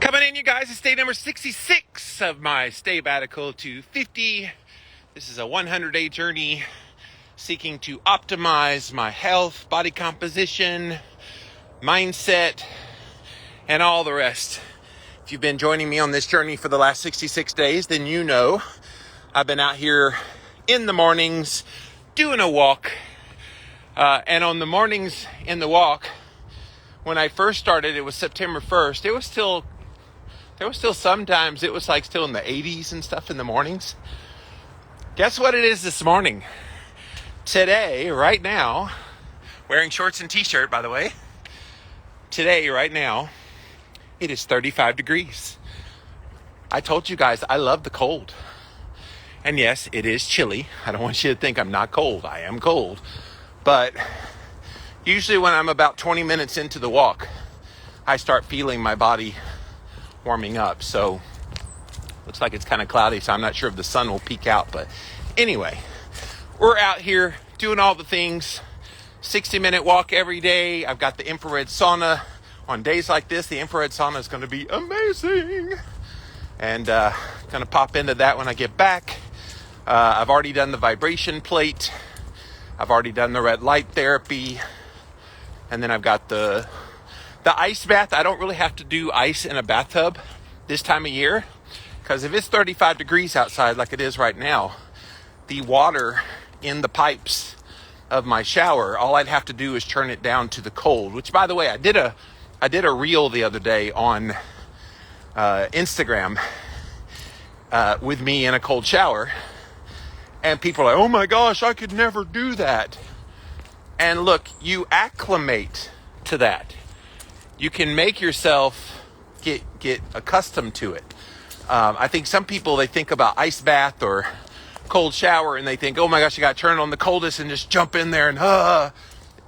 Coming in, you guys, it's day number 66 of my sabbatical to 50. This is a 100-day journey seeking to optimize my health, body composition, mindset, and all the rest. If you've been joining me on this journey for the last 66 days, then you know I've been out here in the mornings doing a walk. And on the mornings in the walk, when I first started, it was September 1st. There was still sometimes it was like still in the 80s and stuff in the mornings. Guess what it is this morning? Today, right now, wearing shorts and t-shirt, by the way. Today, right now, it is 35 degrees. I told you guys I love the cold. And yes, it is chilly. I don't want you to think I'm not cold. I am cold. But usually when I'm about 20 minutes into the walk, I start feeling my body warming up. So looks like it's kind of cloudy, so I'm not sure if the sun will peek out. But anyway, we're out here doing all the things. 60-minute walk every day. I've got the infrared sauna. On days like this, the infrared sauna is going to be amazing. And going to pop into that when I get back. I've already done the vibration plate. I've already done the red light therapy. And then I've got the ice bath. I don't really have to do ice in a bathtub this time of year, because if it's 35 degrees outside like it is right now, the water in the pipes of my shower, all I'd have to do is turn it down to the cold, which, by the way, I did a reel the other day on Instagram with me in a cold shower, and people are like, oh my gosh, I could never do that. And look, you acclimate to that. You can make yourself get accustomed to it. I think some people, they think about ice bath or cold shower and they think, oh my gosh, you got to turn on the coldest and just jump in there and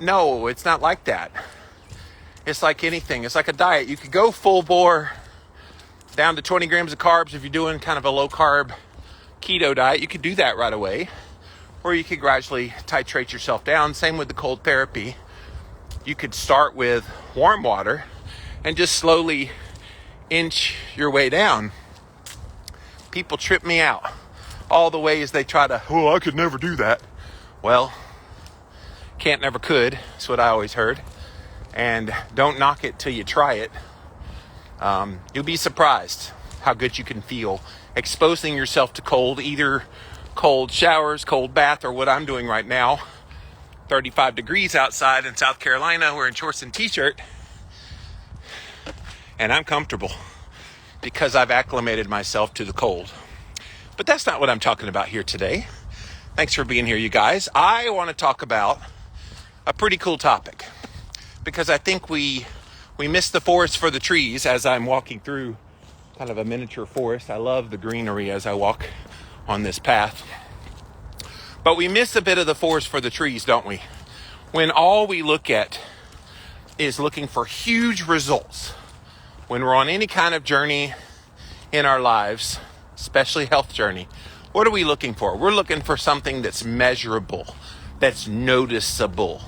No, it's not like that. It's like anything. It's like a diet. You could go full bore down to 20 grams of carbs if you're doing kind of a low carb keto diet. You could do that right away. Or you could gradually titrate yourself down. Same with the cold therapy. You could start with warm water and just slowly inch your way down. People trip me out. All the ways they try to, oh, I could never do that. Well, can't never could. That's what I always heard. And don't knock it till you try it. You'll be surprised how good you can feel exposing yourself to cold, either cold showers, cold bath, or what I'm doing right now. 35 degrees outside in South Carolina. We're in shorts and t-shirt. And I'm comfortable because I've acclimated myself to the cold. But that's not what I'm talking about here today. Thanks for being here, you guys. I want to talk about a pretty cool topic, because I think we miss the forest for the trees as I'm walking through kind of a miniature forest. I love the greenery as I walk on this path. But we miss a bit of the forest for the trees, don't we? When all we look at is looking for huge results. When we're on any kind of journey in our lives, especially health journey, what are we looking for? We're looking for something that's measurable, that's noticeable,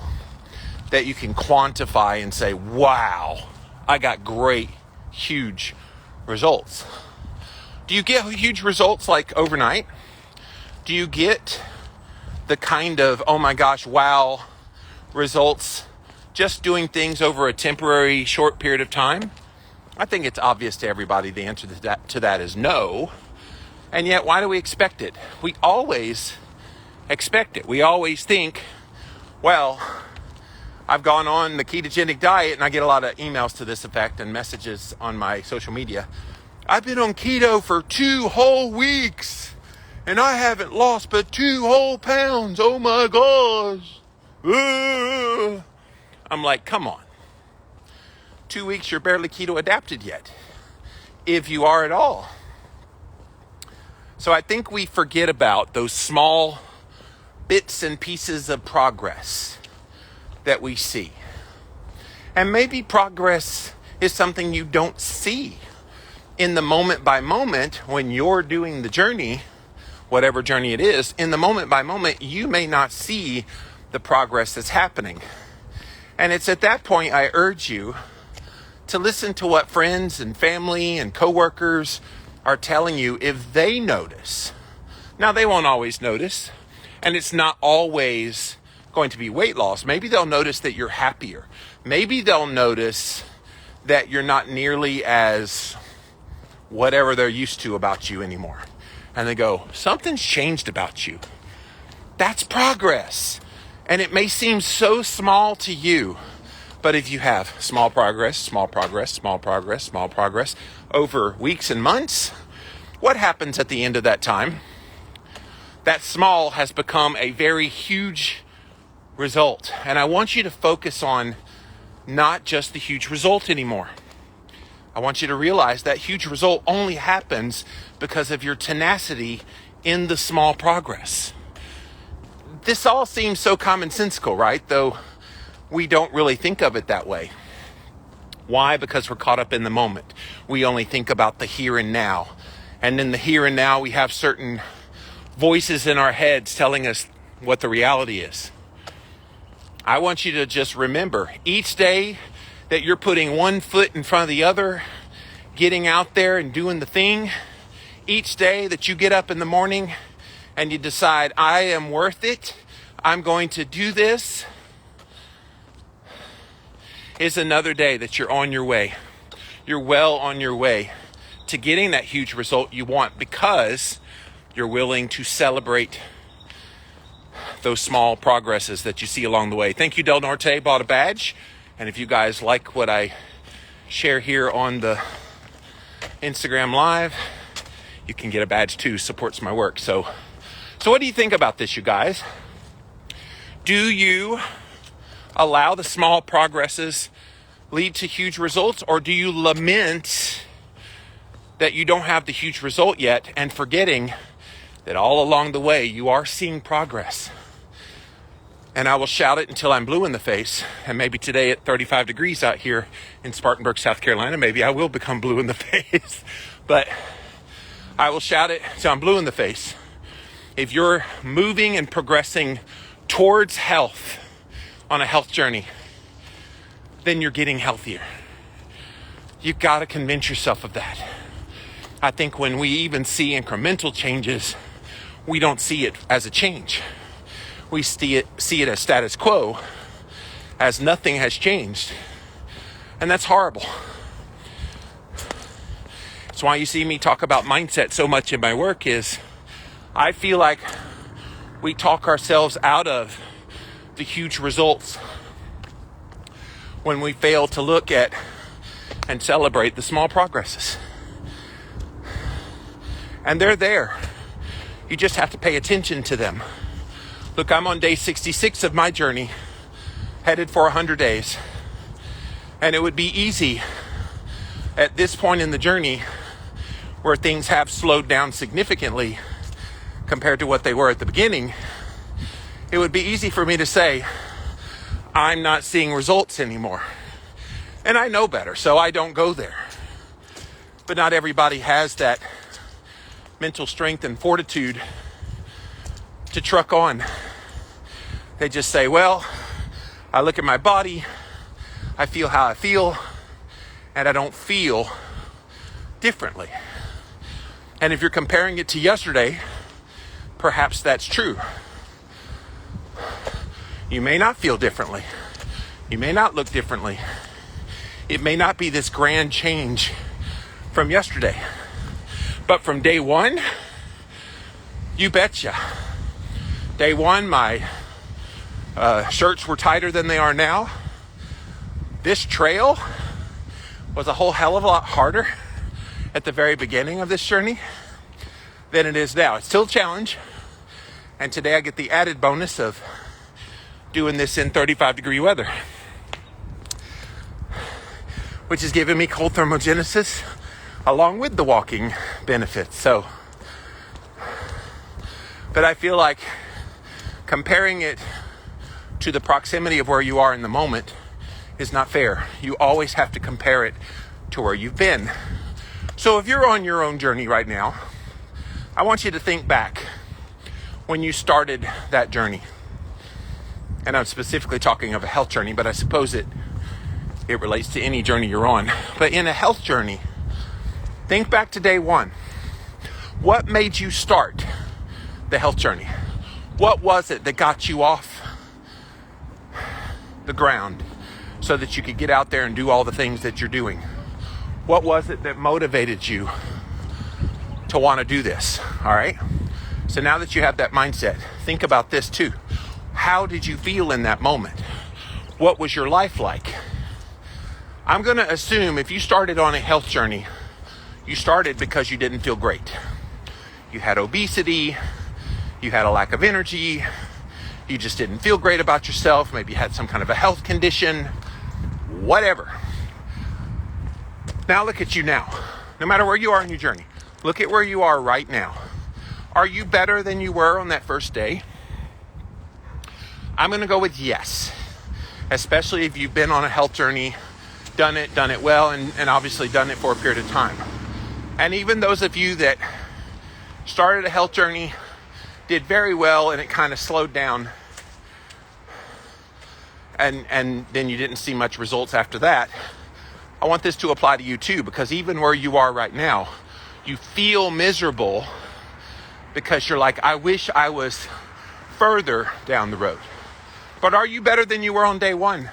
that you can quantify and say, wow, I got great, huge results. Do you get huge results like overnight? Do you get the kind of, oh my gosh, wow results just doing things over a temporary short period of time? I think it's obvious to everybody the answer to that is no. And yet, why do we expect it? We always expect it. We always think, well, I've gone on the ketogenic diet, and I get a lot of emails to this effect and messages on my social media. I've been on keto for 2 whole weeks. And I haven't lost but 2 whole pounds. Oh my gosh. I'm like, come on. 2 weeks, you're barely keto adapted yet, if you are at all. So I think we forget about those small bits and pieces of progress that we see. And maybe progress is something you don't see in the moment by moment when you're doing the journey. Whatever journey it is, in the moment by moment, you may not see the progress that's happening. And it's at that point I urge you to listen to what friends and family and coworkers are telling you if they notice. Now, they won't always notice, and it's not always going to be weight loss. Maybe they'll notice that you're happier. Maybe they'll notice that you're not nearly as whatever they're used to about you anymore. And they go, something's changed about you. That's progress. And it may seem so small to you, but if you have small progress, small progress, small progress, small progress over weeks and months, what happens at the end of that time? That small has become a very huge result. And I want you to focus on not just the huge result anymore. I want you to realize that huge result only happens because of your tenacity in the small progress. This all seems so commonsensical, right? Though we don't really think of it that way. Why? Because we're caught up in the moment. We only think about the here and now. And in the here and now, we have certain voices in our heads telling us what the reality is. I want you to just remember, each day that you're putting one foot in front of the other, getting out there and doing the thing, each day that you get up in the morning and you decide, I am worth it, I'm going to do this, is another day that you're on your way. You're well on your way to getting that huge result you want because you're willing to celebrate those small progresses that you see along the way. Thank you, Del Norte, bought a badge. And if you guys like what I share here on the Instagram Live, you can get a badge too. Supports my work. So what do you think about this, you guys? Do you allow the small progresses lead to huge results, or do you lament that you don't have the huge result yet and forgetting that all along the way you are seeing progress? And I will shout it until I'm blue in the face. And maybe today at 35 degrees out here in Spartanburg, South Carolina, maybe I will become blue in the face. But I will shout it till I'm blue in the face. If you're moving and progressing towards health on a health journey, then you're getting healthier. You've got to convince yourself of that. I think when we even see incremental changes, we don't see it as a change. We see it as status quo, as nothing has changed. And that's horrible. That's why you see me talk about mindset so much in my work is I feel like we talk ourselves out of the huge results when we fail to look at and celebrate the small progresses. And they're there. You just have to pay attention to them. Look, I'm on day 66 of my journey, headed for 100 days. And it would be easy at this point in the journey where things have slowed down significantly compared to what they were at the beginning. It would be easy for me to say, I'm not seeing results anymore. And I know better, so I don't go there. But not everybody has that mental strength and fortitude to truck on. They just say, well, I look at my body, I feel how I feel, and I don't feel differently. And if you're comparing it to yesterday, perhaps that's true. You may not feel differently. You may not look differently. It may not be this grand change from yesterday. But from day one, you betcha. Day one, my shirts were tighter than they are now. This trail was a whole hell of a lot harder at the very beginning of this journey than it is now. It's still a challenge. And today I get the added bonus of doing this in 35 degree weather, which is giving me cold thermogenesis along with the walking benefits. So, but I feel like comparing it to the proximity of where you are in the moment is not fair. You always have to compare it to where you've been. So if you're on your own journey right now, I want you to think back when you started that journey. And I'm specifically talking of a health journey, but I suppose it It relates to any journey you're on. But in a health journey, think back to day one. What made you start the health journey? What was it that got you off the ground so that you could get out there and do all the things that you're doing? What was it that motivated you to want to do this? All right. So now that you have that mindset, think about this too. How did you feel in that moment? What was your life like? I'm going to assume if you started on a health journey, you started because you didn't feel great. You had obesity, you had a lack of energy, you just didn't feel great about yourself, maybe you had some kind of a health condition, whatever. Now look at you now. No matter where you are in your journey, look at where you are right now. Are you better than you were on that first day? I'm going to go with yes, especially if you've been on a health journey, done it well, and obviously done it for a period of time. And even those of you that started a health journey, did very well, and it kind of slowed down, and then you didn't see much results after that, I want this to apply to you too, because even where you are right now, you feel miserable because you're like, I wish I was further down the road. But are you better than you were on day one?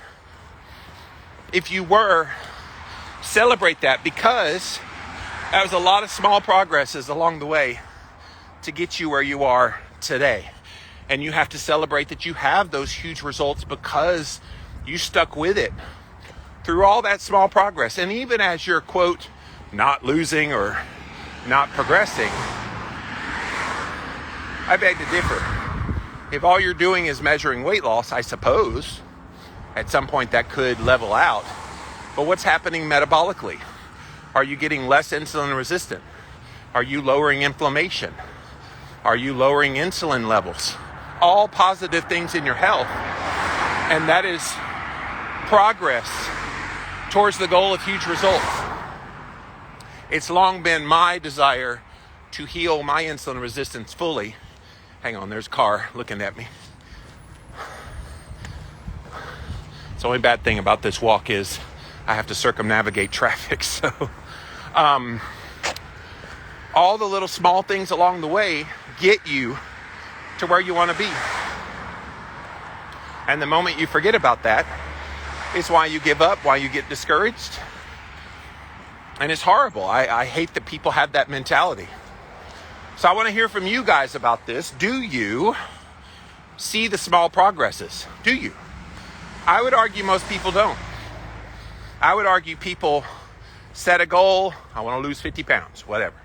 If you were, celebrate that, because that was a lot of small progresses along the way to get you where you are today. And you have to celebrate that you have those huge results because you stuck with it through all that small progress. And even as you're, quote, not losing or not progressing, I beg to differ. If all you're doing is measuring weight loss, I suppose at some point that could level out. But what's happening metabolically? Are you getting less insulin resistant? Are you lowering inflammation? Are you lowering insulin levels? All positive things in your health. And that is progress towards the goal of huge results. It's long been my desire to heal my insulin resistance fully. Hang on, there's a car looking at me. The only bad thing about this walk is I have to circumnavigate traffic. So all the little small things along the way get you to where you want to be. And the moment you forget about that is why you give up, why you get discouraged. And it's horrible. I hate that people have that mentality. So I want to hear from you guys about this. Do you see the small progresses? Do you? I would argue most people don't. I would argue people set a goal, I want to lose 50 pounds, whatever.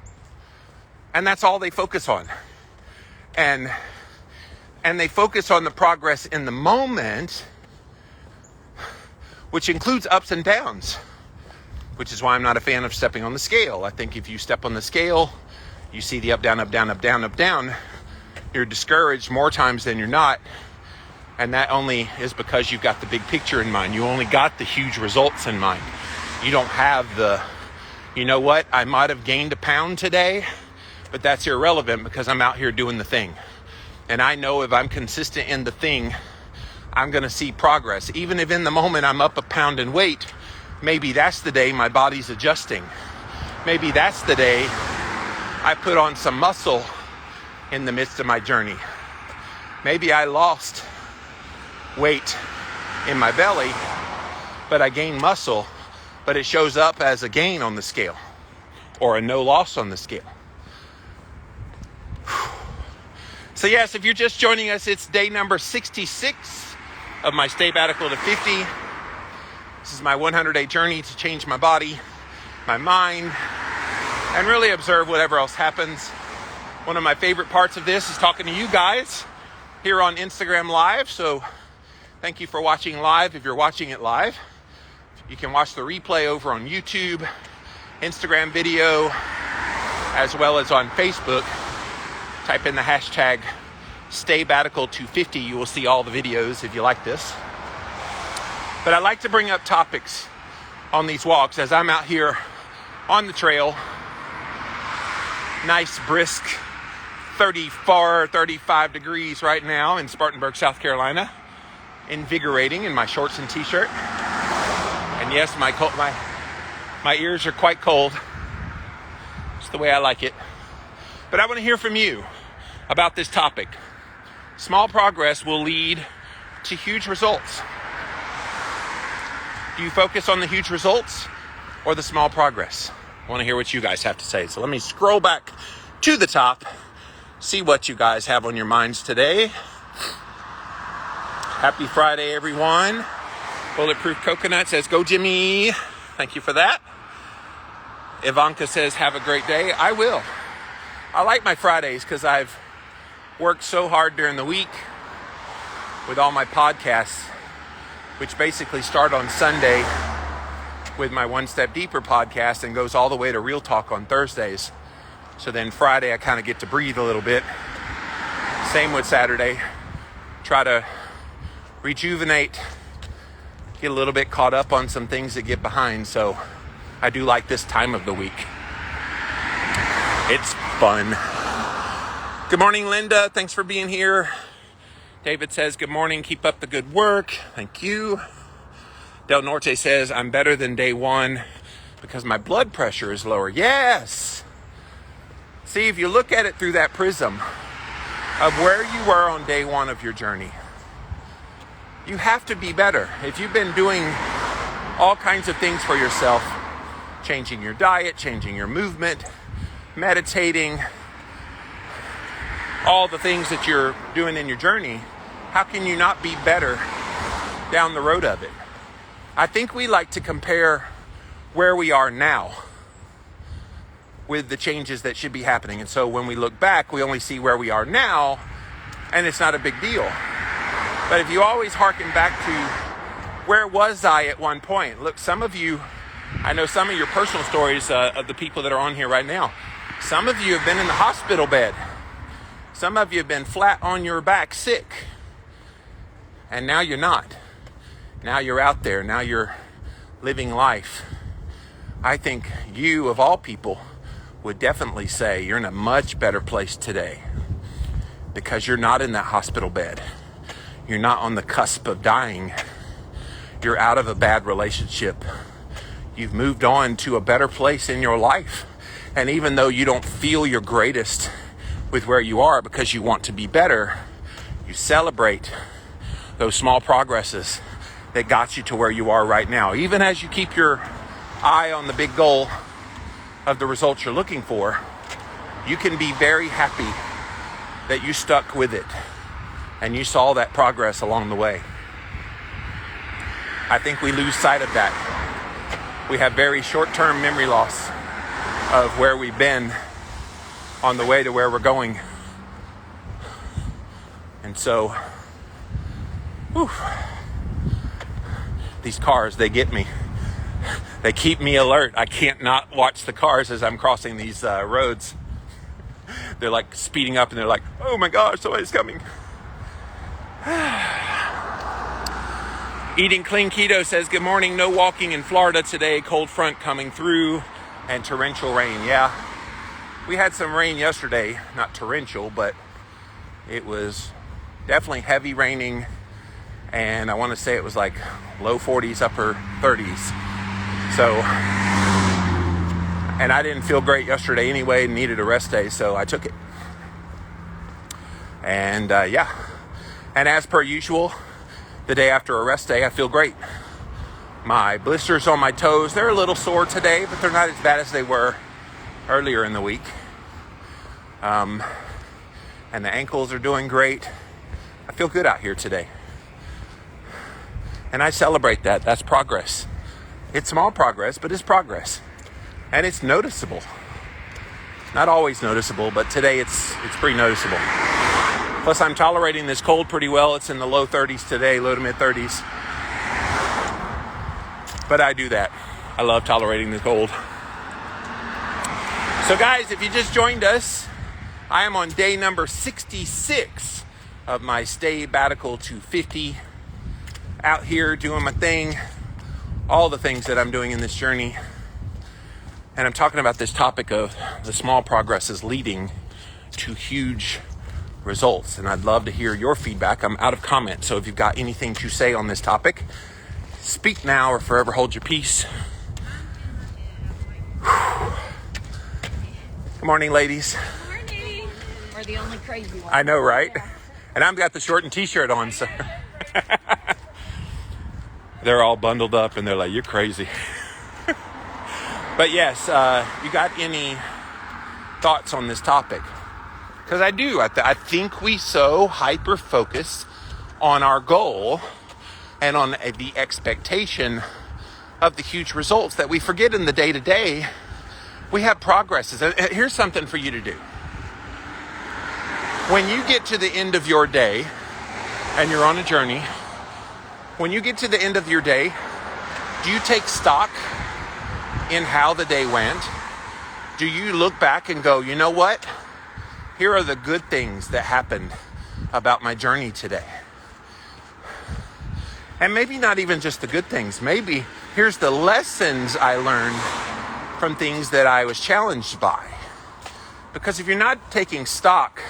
And that's all they focus on. And they focus on the progress in the moment, which includes ups and downs, which is why I'm not a fan of stepping on the scale. I think if you step on the scale, you see the up, down, up, down, up, down, up, down, you're discouraged more times than you're not. And that only is because you've got the big picture in mind. You only got the huge results in mind. You don't have the, you know what, I might have gained a pound today, but that's irrelevant because I'm out here doing the thing. And I know if I'm consistent in the thing, I'm going to see progress. Even if in the moment I'm up a pound in weight, maybe that's the day my body's adjusting. Maybe that's the day I put on some muscle in the midst of my journey. Maybe I lost weight in my belly, but I gained muscle, but it shows up as a gain on the scale or a no loss on the scale. So yes, if you're just joining us, it's day number 66 of my Sabbatical to 50. This is my 100-day journey to change my body, my mind, and really observe whatever else happens. One of my favorite parts of this is talking to you guys here on Instagram Live. So thank you for watching live. If you're watching it live, you can watch the replay over on YouTube, Instagram video, as well as on Facebook. Type in the hashtag Sabbatical250. You will see all the videos if you like this. But I like to bring up topics on these walks as I'm out here on the trail. Nice, brisk 34, 35 degrees right now in Spartanburg, South Carolina. Invigorating in my shorts and t-shirt. And Yes, my ears are quite cold. It's the way I like it. But I want to hear from you about this topic. Small progress will lead to huge results. Do you focus on the huge results or the small progress? I want to hear what you guys have to say. So let me scroll back to the top, see what you guys have on your minds today. Happy Friday, everyone. Bulletproof Coconut says, go Jimmy. Thank you for that. Ivanka says, have a great day. I will. I like my Fridays because I've worked so hard during the week with all my podcasts, which basically start on Sunday with my One Step Deeper podcast and goes all the way to Real Talk on Thursdays. So then Friday I kind of get to breathe a little bit. Same with Saturday. Try to rejuvenate, get a little bit caught up on some things that get behind. So I do like this time of the week. It's fun. Good morning, Linda. Thanks for being here. David says, good morning. Keep up the good work. Thank you. Del Norte says, I'm better than day one because my blood pressure is lower. Yes. See, if you look at it through that prism of where you were on day one of your journey, you have to be better. If you've been doing all kinds of things for yourself, changing your diet, changing your movement, meditating, all the things that you're doing in your journey, how can you not be better down the road of it? I think we like to compare where we are now with the changes that should be happening. And so when we look back, we only see where we are now, and it's not a big deal. But if you always hearken back to where was I at one point? Look, some of you, I know some of your personal stories of the people that are on here right now. Some of you have been in the hospital bed. Some of you have been flat on your back, sick. And now you're not. Now you're out there. Now you're living life. I think you, of all people, would definitely say you're in a much better place today because you're not in that hospital bed. You're not on the cusp of dying. You're out of a bad relationship. You've moved on to a better place in your life. And even though you don't feel your greatest with where you are because you want to be better, you celebrate those small progresses that got you to where you are right now. Even as you keep your eye on the big goal of the results you're looking for, you can be very happy that you stuck with it and you saw that progress along the way. I think we lose sight of that. We have very short-term memory loss of where we've been on the way to where we're going. And so, these cars, they get me. They keep me alert. I can't not watch the cars as I'm crossing these roads. They're like speeding up and they're like, oh my gosh, somebody's coming. Eating Clean Keto says, good morning. No walking in Florida today. Cold front coming through and torrential rain. Yeah, we had some rain yesterday. Not torrential, but it was definitely heavy raining. And I want to say it was like low 40s, upper 30s. So, and I didn't feel great yesterday anyway, needed a rest day, so I took it. And yeah, and as per usual, the day after a rest day, I feel great. My blisters on my toes, they're a little sore today, but they're not as bad as they were earlier in the week. And the ankles are doing great. I feel good out here today. And I celebrate that. That's progress. It's small progress, but it's progress. And it's noticeable. Not always noticeable, but today it's pretty noticeable. Plus, I'm tolerating this cold pretty well. It's in the low 30s today, low to mid 30s. But I do that. I love tolerating the cold. So guys, if you just joined us, I am on day number 66 of my stay sabbatical to 50. Out here doing my thing, all the things that I'm doing in this journey. And I'm talking about this topic of the small progresses leading to huge results. And I'd love to hear your feedback. I'm out of comment, so if you've got anything to say on this topic, Speak now or forever hold your peace. Good morning, ladies. Good morning. We're the only crazy ones. I know, right? And I've got the shortened t-shirt on, so they're all bundled up and they're like, you're crazy. But yes, you got any thoughts on this topic? Because I do. I think we so hyper-focus on our goal and on the expectation of the huge results that we forget in the day-to-day we have progresses. Here's something for you to do. When you get to the end of your day and you're on a journey, when you get to the end of your day, do you take stock in how the day went? Do you look back and go, you know what? Here are the good things that happened about my journey today. And maybe not even just the good things. Maybe here's the lessons I learned from things that I was challenged by. Because if you're not taking stock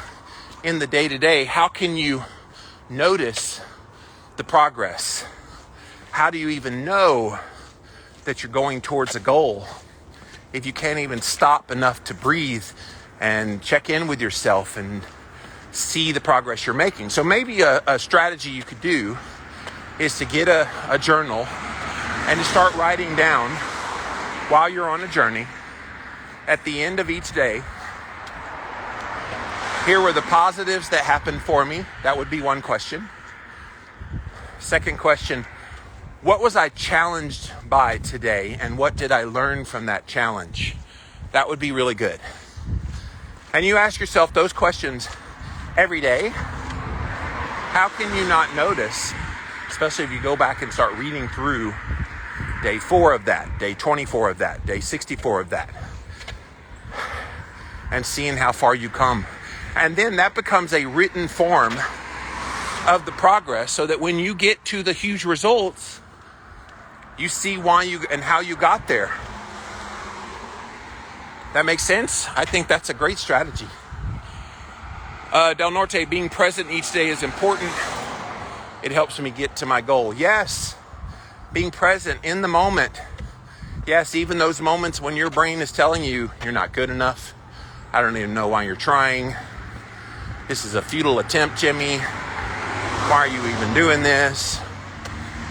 in the day-to-day, how can you notice the progress? How do you even know that you're going towards a goal if you can't even stop enough to breathe and check in with yourself and see the progress you're making? So maybe a strategy you could do is to get a journal and to start writing down while you're on a journey at the end of each day. Here were the positives that happened for me. That would be one question. Second question, what was I challenged by today and what did I learn from that challenge? That would be really good. And you ask yourself those questions every day. How can you not notice, especially if you go back and start reading through day 4 of that, day 24 of that, day 64 of that, and seeing how far you come. And then that becomes a written form of the progress so that when you get to the huge results, you see why you and how you got there. That makes sense? I think that's a great strategy. Del Norte, being present each day is important. It helps me get to my goal. Yes, being present in the moment. Yes, even those moments when your brain is telling you you're not good enough. I don't even know why you're trying. This is a futile attempt, Jimmy. Why are you even doing this?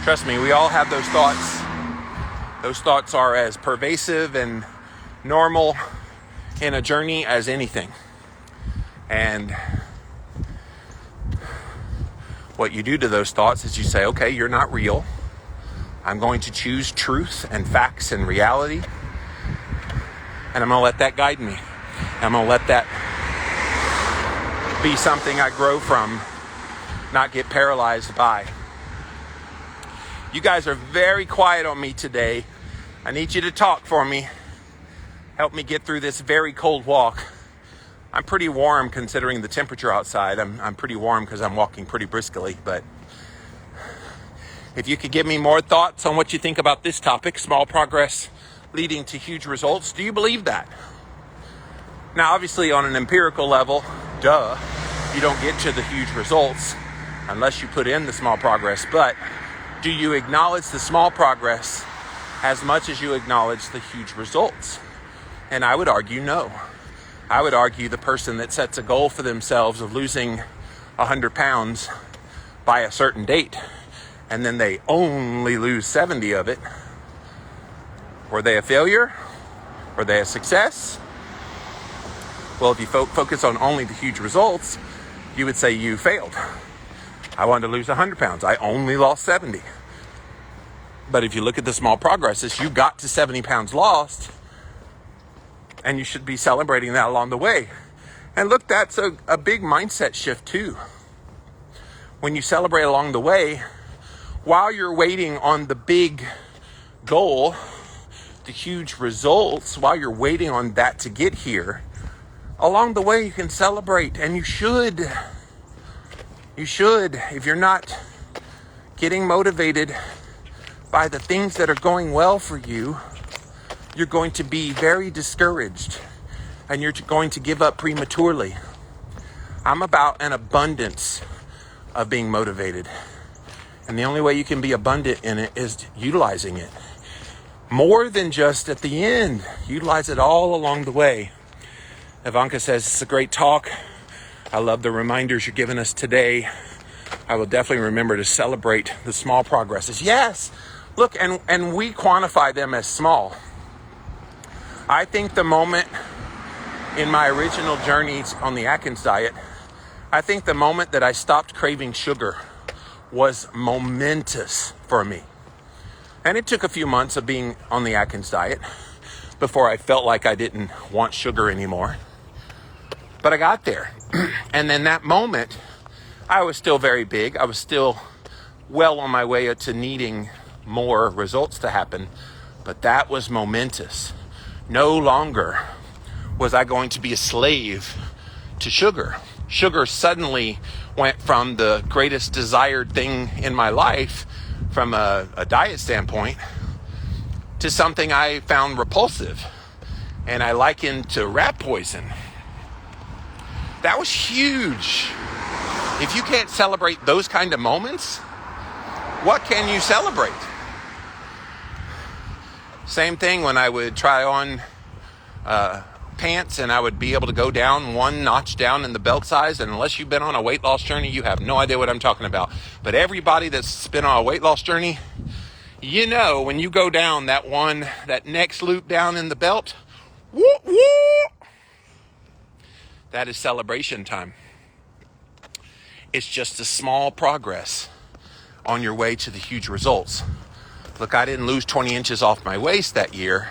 Trust me, we all have those thoughts. Those thoughts are as pervasive and normal in a journey as anything. And what you do to those thoughts is you say, okay, you're not real. I'm going to choose truth and facts and reality. And I'm going to let that guide me. I'm going to let that be something I grow from, not get paralyzed by. You guys are very quiet on me today. I need you to talk for me. Help me get through this very cold walk. I'm pretty warm considering the temperature outside. I'm pretty warm because I'm walking pretty briskly, but if you could give me more thoughts on what you think about this topic, small progress leading to huge results, do you believe that? Now, obviously on an empirical level, you don't get to the huge results unless you put in the small progress, but do you acknowledge the small progress as much as you acknowledge the huge results? And I would argue no. I would argue the person that sets a goal for themselves of losing 100 pounds by a certain date, and then they only lose 70 of it, were they a failure? Were they a success? Well, if you focus on only the huge results, you would say you failed. I wanted to lose 100 pounds. I only lost 70. But if you look at the small progresses, you got to 70 pounds lost, and you should be celebrating that along the way. And look, that's a big mindset shift too. When you celebrate along the way, while you're waiting on the big goal, the huge results, while you're waiting on that to get here, along the way you can celebrate, and you should. If you're not getting motivated by the things that are going well for you, you're going to be very discouraged and you're going to give up prematurely. I'm about an abundance of being motivated. And the only way you can be abundant in it is utilizing it. More than just at the end. Utilize it all along the way. Ivanka says, it's a great talk. I love the reminders you're giving us today. I will definitely remember to celebrate the small progresses. Yes, look, and we quantify them as small. I think the moment in my original journeys on the Atkins diet, I think the moment that I stopped craving sugar was momentous for me. And it took a few months of being on the Atkins diet before I felt like I didn't want sugar anymore. But I got there. And then that moment, I was still very big. I was still well on my way to needing more results to happen. But that was momentous. No longer was I going to be a slave to sugar. Sugar suddenly went from the greatest desired thing in my life from a diet standpoint to something I found repulsive and I likened to rat poison. That was huge. If you can't celebrate those kind of moments, what can you celebrate? Same thing when I would try on pants and I would be able to go down one notch down in the belt size, and unless you've been on a weight loss journey, you have no idea what I'm talking about. But everybody that's been on a weight loss journey, you know when you go down that next loop down in the belt, woo, woo, that is celebration time. It's just a small progress on your way to the huge results. Look, I didn't lose 20 inches off my waist that year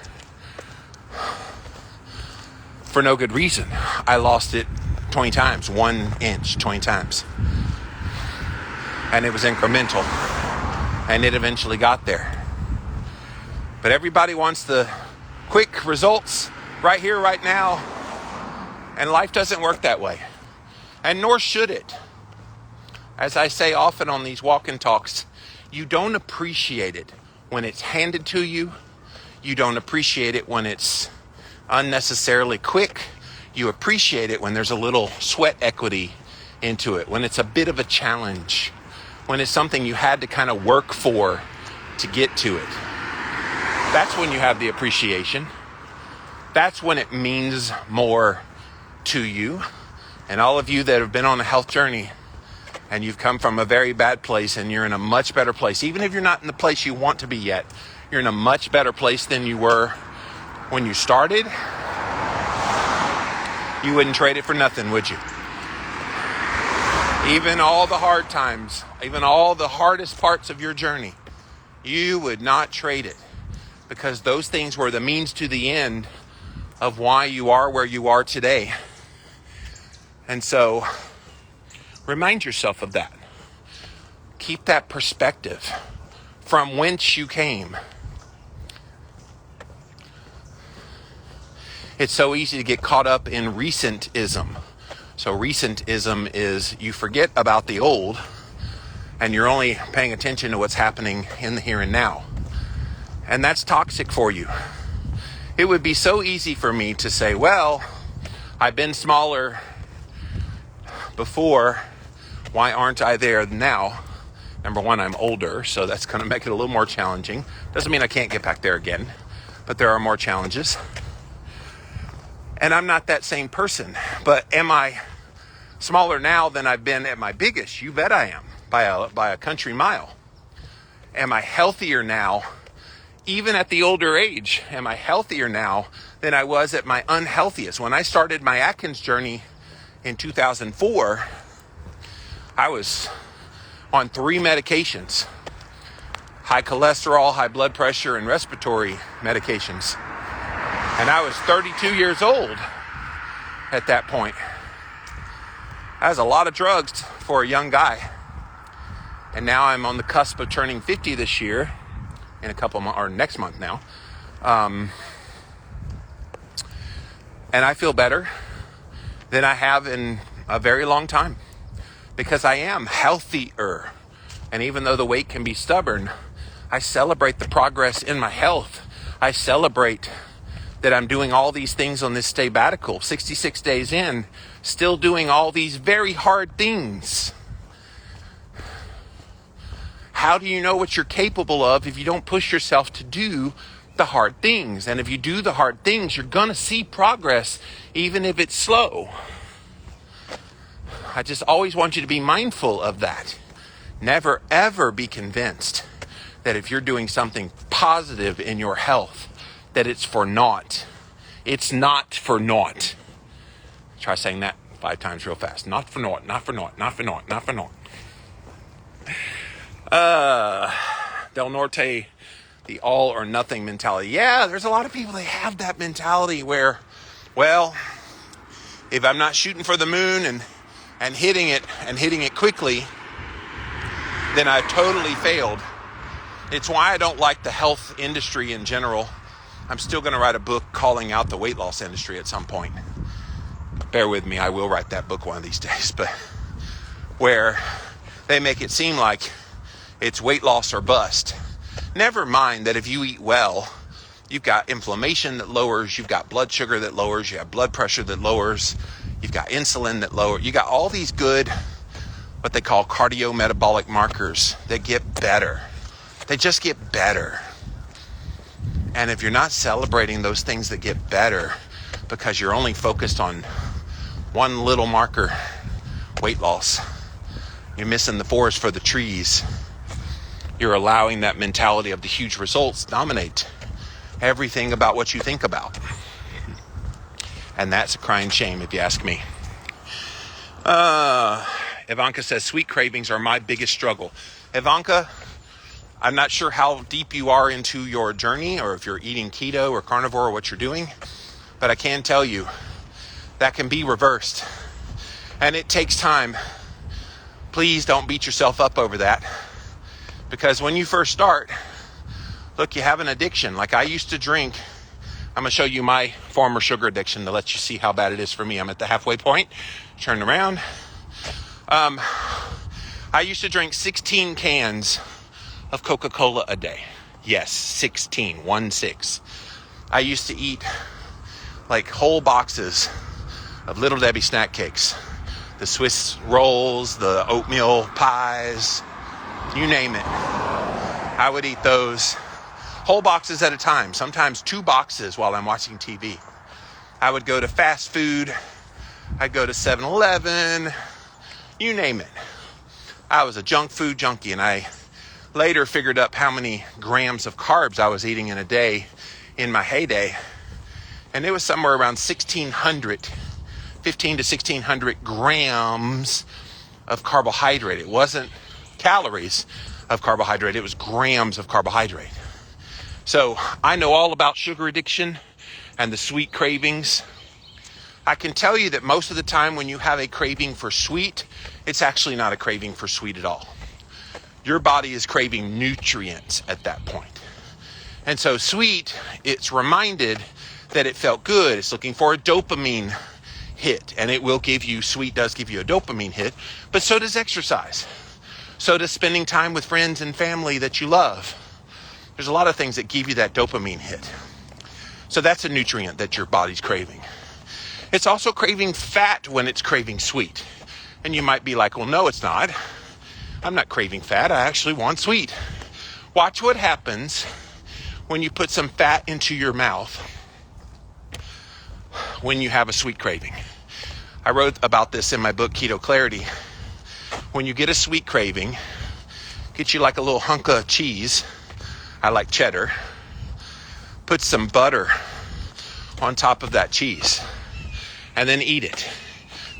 for no good reason. I lost it 20 times, 1 inch, 20 times. And it was incremental. And it eventually got there. But everybody wants the quick results right here, right now. And life doesn't work that way. And nor should it. As I say often on these walk-in talks, you don't appreciate it when it's handed to you. You don't appreciate it when it's unnecessarily quick. You appreciate it when there's a little sweat equity into it, when it's a bit of a challenge, when it's something you had to kind of work for to get to it. That's when you have the appreciation. That's when it means more to you. And all of you that have been on a health journey and you've come from a very bad place and you're in a much better place, even if you're not in the place you want to be yet, you're in a much better place than you were when you started. You wouldn't trade it for nothing, would you? Even all the hard times, even all the hardest parts of your journey, you would not trade it, because those things were the means to the end of why you are where you are today. And so, remind yourself of that. Keep that perspective from whence you came. It's so easy to get caught up in recentism. So recentism is you forget about the old and you're only paying attention to what's happening in the here and now. And that's toxic for you. It would be so easy for me to say, well, I've been smaller before. Why aren't I there now? Number one, I'm older, so that's going to make it a little more challenging. Doesn't mean I can't get back there again, but there are more challenges. And I'm not that same person. But am I smaller now than I've been at my biggest? You bet I am, by a country mile. Am I healthier now, even at the older age? Am I healthier now than I was at my unhealthiest? When I started my Atkins journey in 2004, I was on 3 medications: high cholesterol, high blood pressure, and respiratory medications. And I was 32 years old at that point. That was a lot of drugs for a young guy. And now I'm on the cusp of turning 50 this year, in a couple months, or next month now. And I feel better than I have in a very long time, because I am healthier. And even though the weight can be stubborn, I celebrate the progress in my health. I celebrate that I'm doing all these things on this sabbatical, 66 days in, still doing all these very hard things. how do you know what you're capable of if you don't push yourself to do the hard things? And if you do the hard things, you're going to see progress, even if it's slow. I just always want you to be mindful of that. Never, ever be convinced that if you're doing something positive in your health, that it's for naught. It's not for naught. Try saying that 5 times real fast. Not for naught, not for naught, not for naught, not for naught. Del Norte, the all or nothing mentality. Yeah, there's a lot of people that have that mentality where, well, if I'm not shooting for the moon and hitting it quickly, then I've totally failed. It's why I don't like the health industry in general. I'm still going to write a book calling out the weight loss industry at some point. Bear with me, I will write that book one of these days. But where they make it seem like it's weight loss or bust. Never mind that if you eat well, you've got inflammation that lowers, you've got blood sugar that lowers, you have blood pressure that lowers, you've got insulin that lowers, you got all these good, what they call cardiometabolic markers that get better. They just get better. And if you're not celebrating those things that get better because you're only focused on one little marker, weight loss, you're missing the forest for the trees. You're allowing that mentality of the huge results dominate everything about what you think about. And that's a crying shame if you ask me. Ivanka says, sweet cravings are my biggest struggle. Ivanka, I'm not sure how deep you are into your journey or if you're eating keto or carnivore or what you're doing, but I can tell you that can be reversed. And it takes time. Please don't beat yourself up over that. Because when you first start, look, you have an addiction. Like I used to drink. I'm going to show you my former sugar addiction to let you see how bad it is for me. I'm at the halfway point. Turn around. I used to drink 16 cans of Coca-Cola a day. Yes, 16, 1-6. I used to eat like whole boxes of Little Debbie snack cakes. The Swiss rolls, the oatmeal pies, you name it. I would eat those whole boxes at a time, sometimes 2 boxes while I'm watching TV. I would go to fast food. I'd go to 7-Eleven, you name it. I was a junk food junkie, and I later figured up how many grams of carbs I was eating in a day in my heyday. And it was somewhere around 15 to 1,600 grams of carbohydrate. It wasn't calories of carbohydrate, it was grams of carbohydrate. So I know all about sugar addiction and the sweet cravings. I can tell you that most of the time when you have a craving for sweet, it's actually not a craving for sweet at all. Your body is craving nutrients at that point. And so sweet, it's reminded that it felt good. It's looking for a dopamine hit, and it will give you, sweet does give you a dopamine hit, but so does exercise. So does spending time with friends and family that you love. There's a lot of things that give you that dopamine hit. So that's a nutrient that your body's craving. It's also craving fat when it's craving sweet. And you might be like, well, no, it's not. I'm not craving fat. I actually want sweet. Watch what happens when you put some fat into your mouth when you have a sweet craving. I wrote about this in my book, Keto Clarity. When you get a sweet craving, get you like a little hunk of cheese. I like cheddar. Put some butter on top of that cheese and then eat it.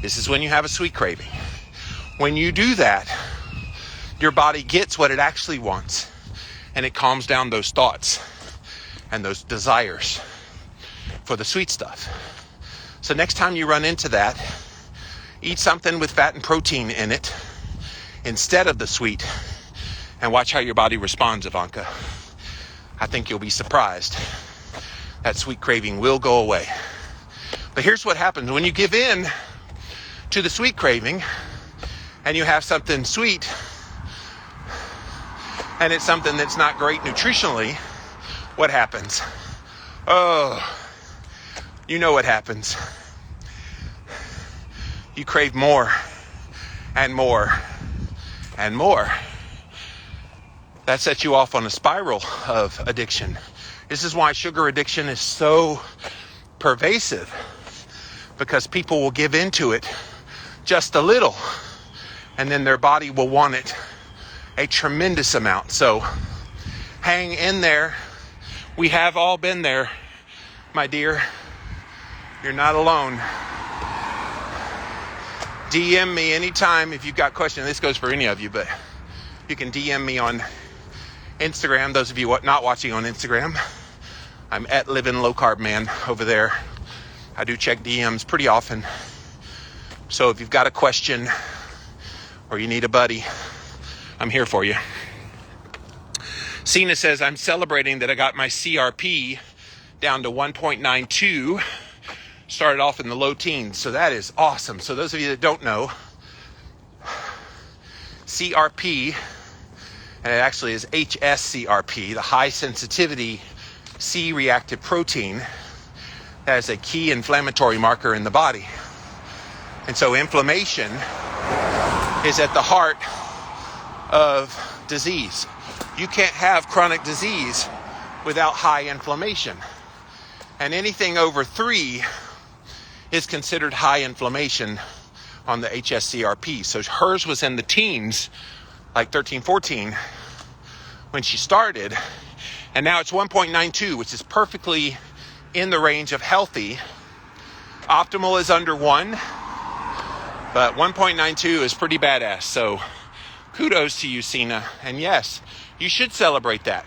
This is when you have a sweet craving. When you do that, your body gets what it actually wants, and it calms down those thoughts and those desires for the sweet stuff. So next time you run into that, eat something with fat and protein in it instead of the sweet, and watch how your body responds, Ivanka. I think you'll be surprised. That sweet craving will go away. But here's what happens when you give in to the sweet craving and you have something sweet and it's something that's not great nutritionally. What happens? Oh, you know what happens. You crave more and more and more. that sets you off on a spiral of addiction. This is why sugar addiction is so pervasive, because people will give into it just a little, and then their body will want it a tremendous amount. So hang in there. We have all been there, my dear. You're not alone. DM me anytime if you've got questions. This goes for any of you, but you can DM me on Instagram. Those of you not watching on Instagram, I'm at Living Low Carb Man over there. I do check DMs pretty often. So if you've got a question or you need a buddy, I'm here for you. Cena says, I'm celebrating that I got my CRP down to 1.92. Started off in the low teens. So that is awesome. So those of you that don't know, CRP, and it actually is HSCRP, the high sensitivity C-reactive protein, that is a key inflammatory marker in the body. And so inflammation is at the heart of disease. You can't have chronic disease without high inflammation. And anything over 3 is considered high inflammation on the HSCRP. So hers was in the teens, like 13, 14, when she started. And now it's 1.92, which is perfectly in the range of healthy. Optimal is under 1, but 1.92 is pretty badass. So kudos to you, Cena. And yes, you should celebrate that.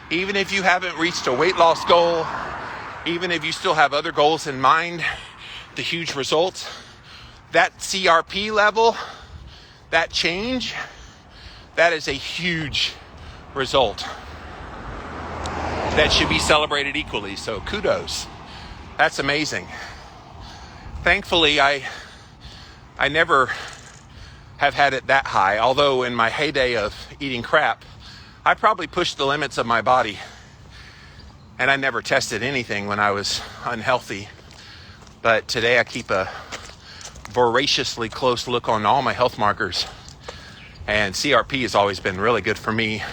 Even if you haven't reached a weight loss goal, even if you still have other goals in mind, the huge results, that CRP level, that change, that is a huge result that should be celebrated equally. So kudos. That's amazing. Thankfully, I never have had it that high, although in my heyday of eating crap, I probably pushed the limits of my body, and I never tested anything when I was unhealthy. But today I keep a voraciously close look on all my health markers, and CRP has always been really good for me.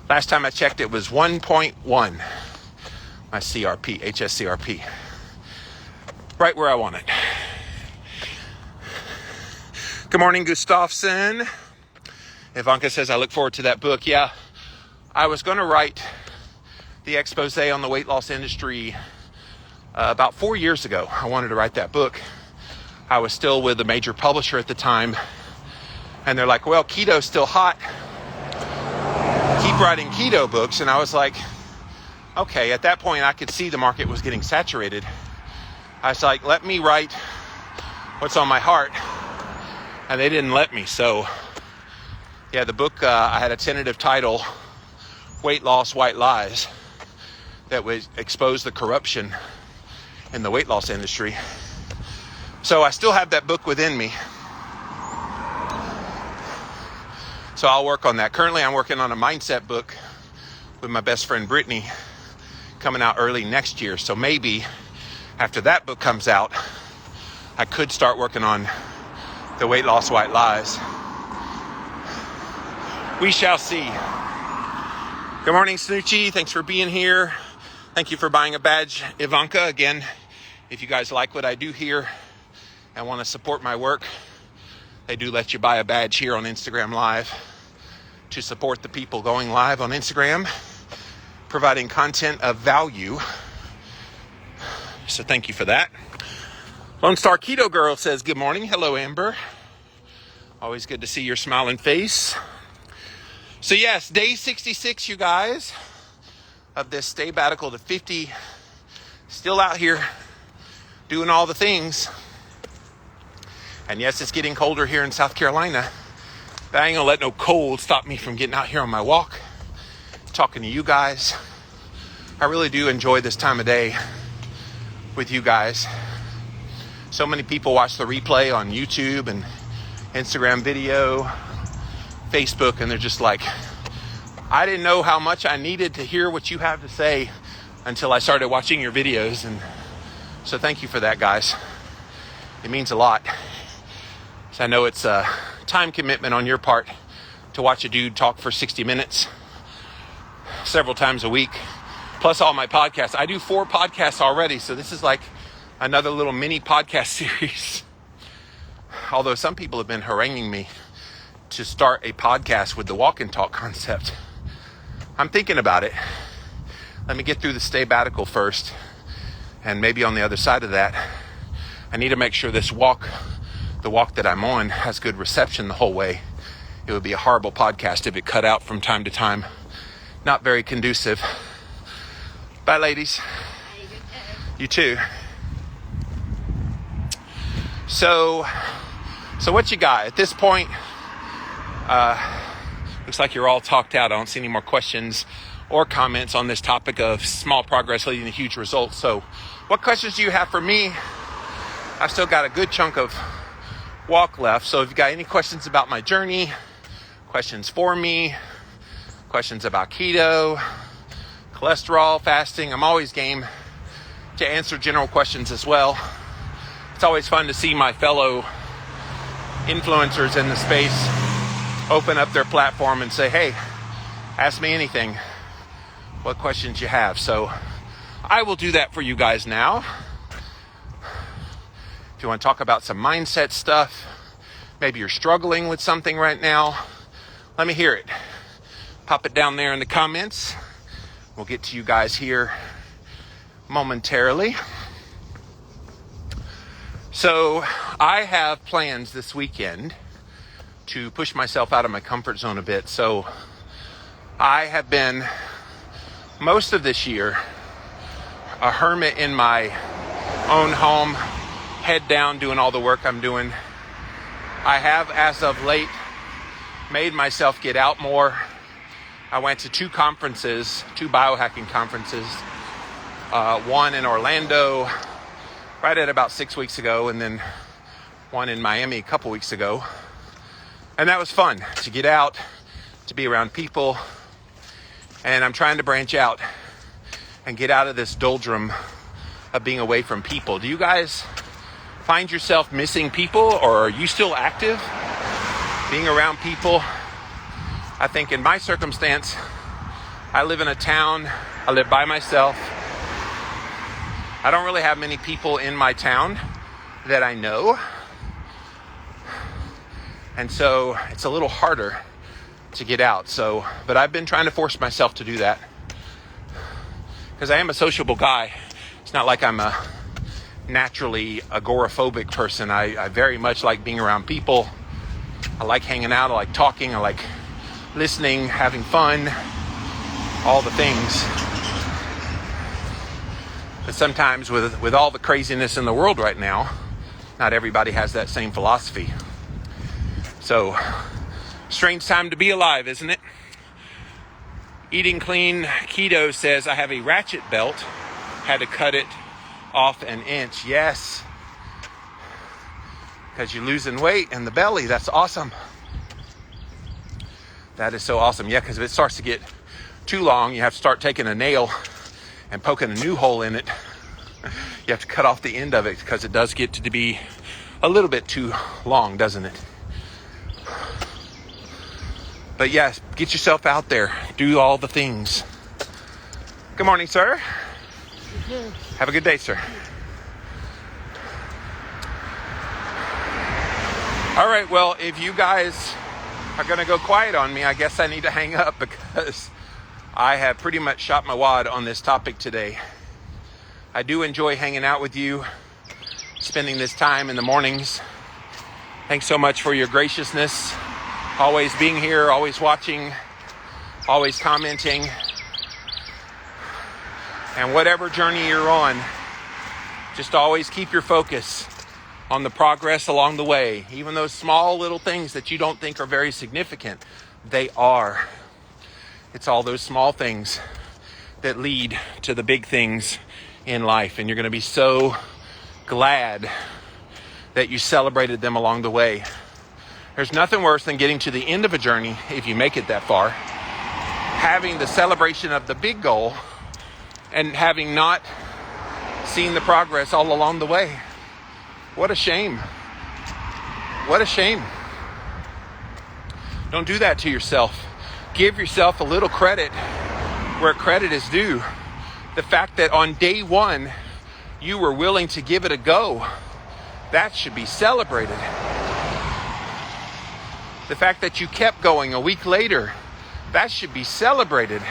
Last time I checked, it was 1.1, my CRP, HSCRP. Right where I want it. Good morning, Gustafson. Ivanka says, I look forward to that book. Yeah, I was going to write the expose on the weight loss industry about 4 years ago. I wanted to write that book. I was still with a major publisher at the time, and they're like, well, keto's still hot. Keep writing keto books. And I was like, okay, at that point I could see the market was getting saturated. I was like, let me write what's on my heart. And they didn't let me. So yeah, the book, I had a tentative title, Weight Loss, White Lies, that would expose the corruption in the weight loss industry. So I still have that book within me. So I'll work on that. Currently, I'm working on a mindset book with my best friend, Brittany, coming out early next year. So maybe after that book comes out, I could start working on the Weight Loss, White Lies. We shall see. Good morning, Snoochie. Thanks for being here. Thank you for buying a badge, Ivanka. Again, if you guys like what I do here and want to support my work, they do let you buy a badge here on Instagram Live to support the people going live on Instagram, providing content of value. So thank you for that. Lone Star Keto Girl says, good morning. Hello, Amber. Always good to see your smiling face. So yes, day 66, you guys, of this sabbatical to 50. Still out here doing all the things. And yes, it's getting colder here in South Carolina. But I ain't gonna let no cold stop me from getting out here on my walk, talking to you guys. I really do enjoy this time of day with you guys. So many people watch the replay on YouTube and Instagram video, Facebook, and they're just like, I didn't know how much I needed to hear what you have to say until I started watching your videos. And so thank you for that, guys. It means a lot. So I know it's a time commitment on your part to watch a dude talk for 60 minutes several times a week, plus all my podcasts. I do 4 podcasts already, so this is like another little mini podcast series. Although some people have been haranguing me to start a podcast with the walk and talk concept. I'm thinking about it. Let me get through the sabbatical first, and maybe on the other side of that, I need to make sure the walk that I'm on has good reception the whole way. It would be a horrible podcast if it cut out from time to time. Not very conducive. Bye, ladies. You too. So what you got at this point? Looks like you're all talked out. I don't see any more questions or comments on this topic of small progress leading to huge results. So what questions do you have for me? I've still got a good chunk of walk left. So if you got any questions about my journey, questions for me, questions about keto, cholesterol, fasting, I'm always game to answer general questions as well. It's always fun to see my fellow influencers in the space open up their platform and say, hey, ask me anything, what questions you have. So I will do that for you guys now. If you want to talk about some mindset stuff, maybe you're struggling with something right now, let me hear it. Pop it down there in the comments. We'll get to you guys here momentarily. So I have plans this weekend to push myself out of my comfort zone a bit. So I have been most of this year a hermit in my own home, head down doing all the work I'm doing. I have, as of late, made myself get out more. I went to 2 conferences, 2 biohacking conferences, one in Orlando right at about 6 weeks ago, and then one in Miami a couple weeks ago. And that was fun to get out, to be around people. And I'm trying to branch out and get out of this doldrum of being away from people. Do you guys find yourself missing people, or are you still active being around people? I think in my circumstance, I live in a town, I live by myself. I don't really have many people in my town that I know. And so it's a little harder to get out. But I've been trying to force myself to do that, because I am a sociable guy. It's not like I'm a naturally agoraphobic person. I very much like being around people. I like hanging out. I like talking. I like listening, having fun, all the things. But sometimes with all the craziness in the world right now, not everybody has that same philosophy. So, strange time to be alive, isn't it? Eating Clean Keto says, I have a ratchet belt. Had to cut it off an inch. Yes. Because you're losing weight in the belly. That's awesome. That is so awesome. Yeah, because if it starts to get too long, you have to start taking a nail and poking a new hole in it. You have to cut off the end of it, because it does get to be a little bit too long, doesn't it? But yes, get yourself out there. Do all the things. Good morning, sir. Have a good day, sir. All right, well, if you guys are going to go quiet on me, I guess I need to hang up, because I have pretty much shot my wad on this topic today. I do enjoy hanging out with you, spending this time in the mornings. Thanks so much for your graciousness. Always being here, always watching, always commenting. And whatever journey you're on, just always keep your focus on the progress along the way. Even those small little things that you don't think are very significant, they are. It's all those small things that lead to the big things in life. And you're going to be so glad that you celebrated them along the way. There's nothing worse than getting to the end of a journey, if you make it that far, having the celebration of the big goal and having not seen the progress all along the way. What a shame. What a shame. Don't do that to yourself. Give yourself a little credit where credit is due. The fact that on day one, you were willing to give it a go, that should be celebrated. The fact that you kept going a week later, that should be celebrated.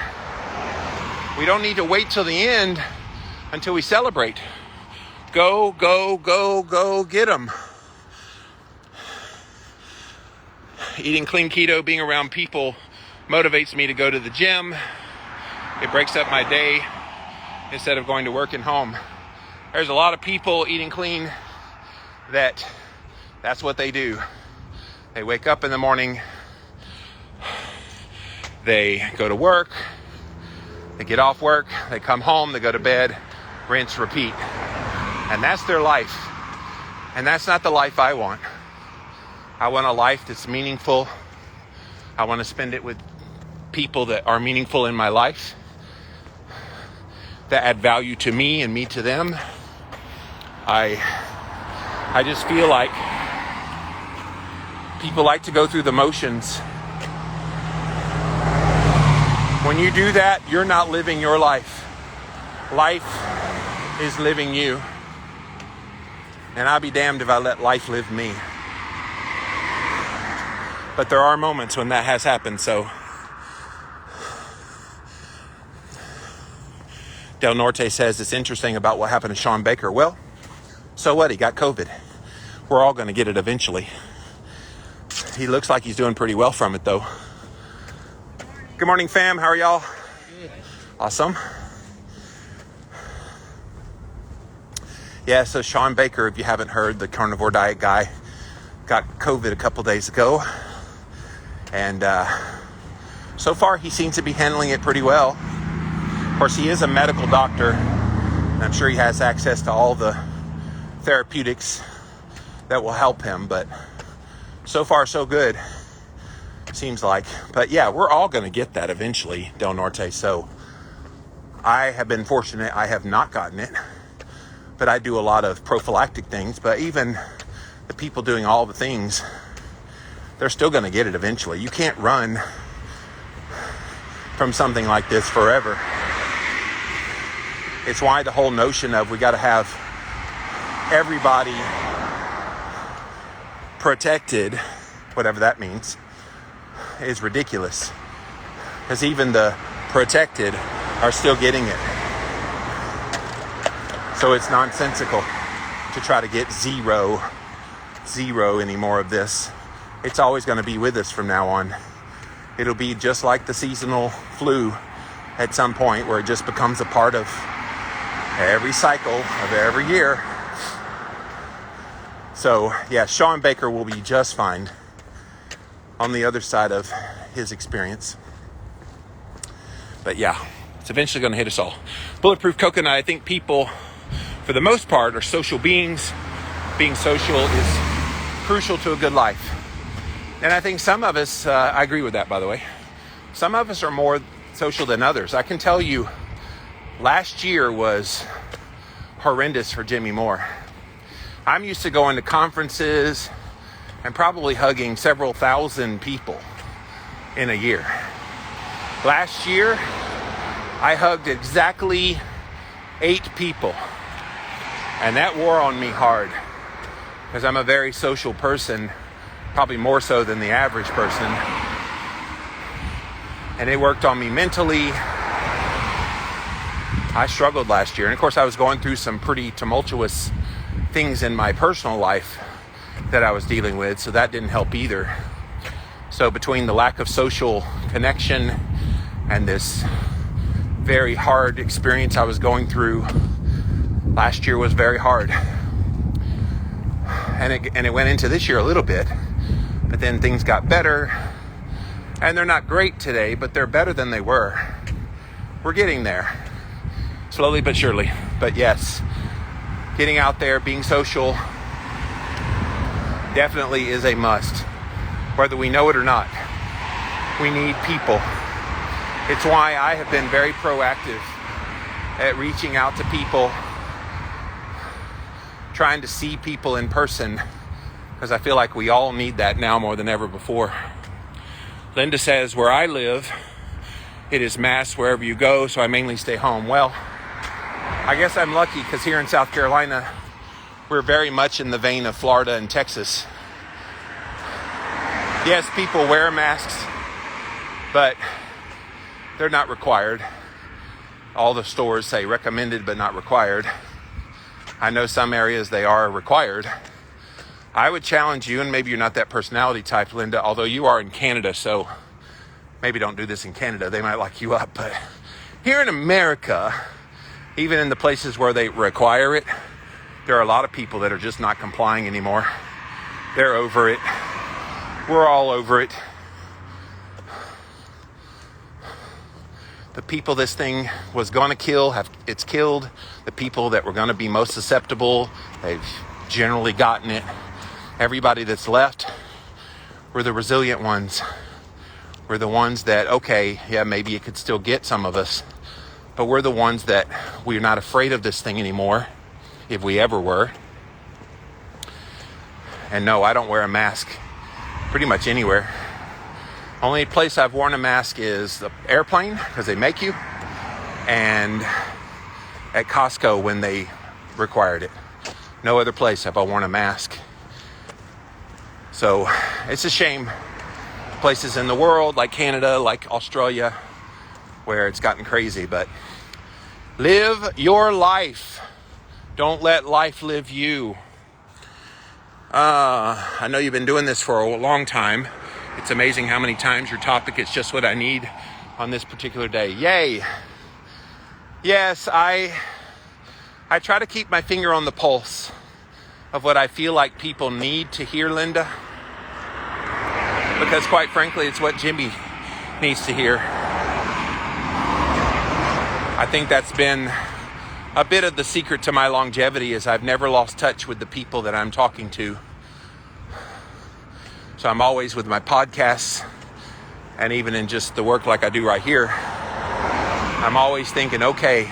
We don't need to wait till the end until we celebrate. Go, go, go, go, get them. Eating clean keto, being around people motivates me to go to the gym. It breaks up my day instead of going to work and home. There's a lot of people eating clean that's what they do. They wake up in the morning, they go to work, they get off work, they come home, they go to bed, rinse, repeat. And that's their life. And that's not the life I want. I want a life that's meaningful. I want to spend it with people that are meaningful in my life, that add value to me and me to them. I just feel like people like to go through the motions. When you do that, you're not living your life. Life is living you. And I'll be damned if I let life live me. But there are moments when that has happened, so. Del Norte says it's interesting about what happened to Sean Baker. Well, so what? He got COVID. We're all going to get it eventually. He looks like he's doing pretty well from it, though. Good morning, fam. How are y'all? Good. Awesome. Yeah, so Sean Baker, if you haven't heard, the carnivore diet guy, got COVID a couple days ago. And so far, he seems to be handling it pretty well. Of course, he is a medical doctor, and I'm sure he has access to all the therapeutics that will help him. But so far, so good, seems like. But yeah, we're all going to get that eventually, Del Norte. So I have been fortunate. I have not gotten it. But I do a lot of prophylactic things. But even the people doing all the things, they're still going to get it eventually. You can't run from something like this forever. It's why the whole notion of we got to have everybody protected, whatever that means, is ridiculous. Because even the protected are still getting it. So it's nonsensical to try to get zero any more of this. It's always going to be with us from now on. It'll be just like the seasonal flu at some point, where it just becomes a part of every cycle of every year. So yeah, Sean Baker will be just fine on the other side of his experience. But yeah, it's eventually going to hit us all. Bulletproof Coconut, I think people, for the most part, are social beings. Being social is crucial to a good life. And I think some of us, I agree with that, by the way. Some of us are more social than others. I can tell you, last year was horrendous for Jimmy Moore. I'm used to going to conferences and probably hugging several thousand people in a year. Last year, I hugged exactly 8 people. And that wore on me hard, because I'm a very social person, probably more so than the average person. And it worked on me mentally. I struggled last year. And of course, I was going through some pretty tumultuous things in my personal life that I was dealing with, so that didn't help either. So between the lack of social connection and this very hard experience I was going through, last year was very hard. And it went into this year a little bit, but then things got better. And they're not great today, but they're better than they were. We're getting there, slowly but surely. But yes, getting out there, being social, definitely is a must, whether we know it or not. We need people. It's why I have been very proactive at reaching out to people, trying to see people in person, because I feel like we all need that now more than ever before. Linda says where I live, it is masked wherever you go, so I mainly stay home. Well, I guess I'm lucky because here in South Carolina, we're very much in the vein of Florida and Texas. Yes, people wear masks, but they're not required. All the stores say recommended but not required. I know some areas they are required. I would challenge you, and maybe you're not that personality type, Linda, although you are in Canada, so maybe don't do this in Canada. They might lock you up. But here in America, even in the places where they require it, there are a lot of people that are just not complying anymore. They're over it. We're all over it. The people this thing was going to kill, it's killed. The people that were going to be most susceptible, they've generally gotten it. Everybody that's left, we're the resilient ones. We're the ones that, okay, yeah, maybe it could still get some of us, but we're the ones that we're not afraid of this thing anymore, if we ever were. And no, I don't wear a mask pretty much anywhere. Only place I've worn a mask is the airplane, because they make you, and at Costco when they required it. No other place have I worn a mask. So it's a shame. Places in the world like Canada, like Australia, where it's gotten crazy, but live your life. Don't let life live you. I know you've been doing this for a long time. It's amazing how many times your topic is just what I need on this particular day. Yay. Yes, I try to keep my finger on the pulse of what I feel like people need to hear, Linda. Because quite frankly, it's what Jimmy needs to hear. I think that's been a bit of the secret to my longevity is I've never lost touch with the people that I'm talking to. So I'm always with my podcasts, and even in just the work like I do right here, I'm always thinking, okay,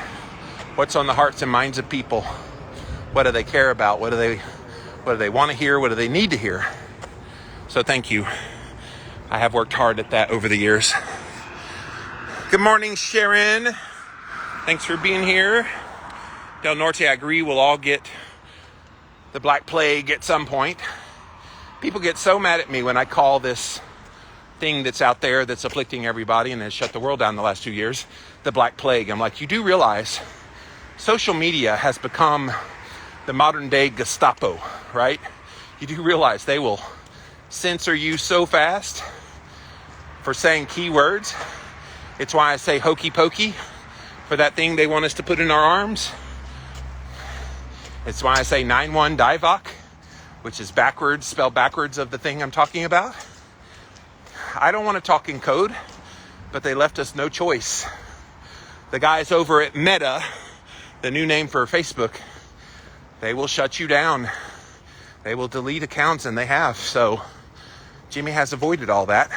what's on the hearts and minds of people? What do they care about? What do they want to hear? What do they need to hear? So thank you. I have worked hard at that over the years. Good morning, Sharon. Thanks for being here. Del Norte, I agree, we'll all get the Black Plague at some point. People get so mad at me when I call this thing that's out there that's afflicting everybody and has shut the world down the last 2 years, the Black Plague. I'm like, you do realize social media has become the modern day Gestapo, right? You do realize they will censor you so fast for saying keywords. It's why I say hokey pokey for that thing they want us to put in our arms. It's why I say 9-1 Divock, which is backwards, spelled backwards of the thing I'm talking about. I don't want to talk in code, but they left us no choice. The guys over at Meta, the new name for Facebook, they will shut you down. They will delete accounts, and they have. So Jimmy has avoided all that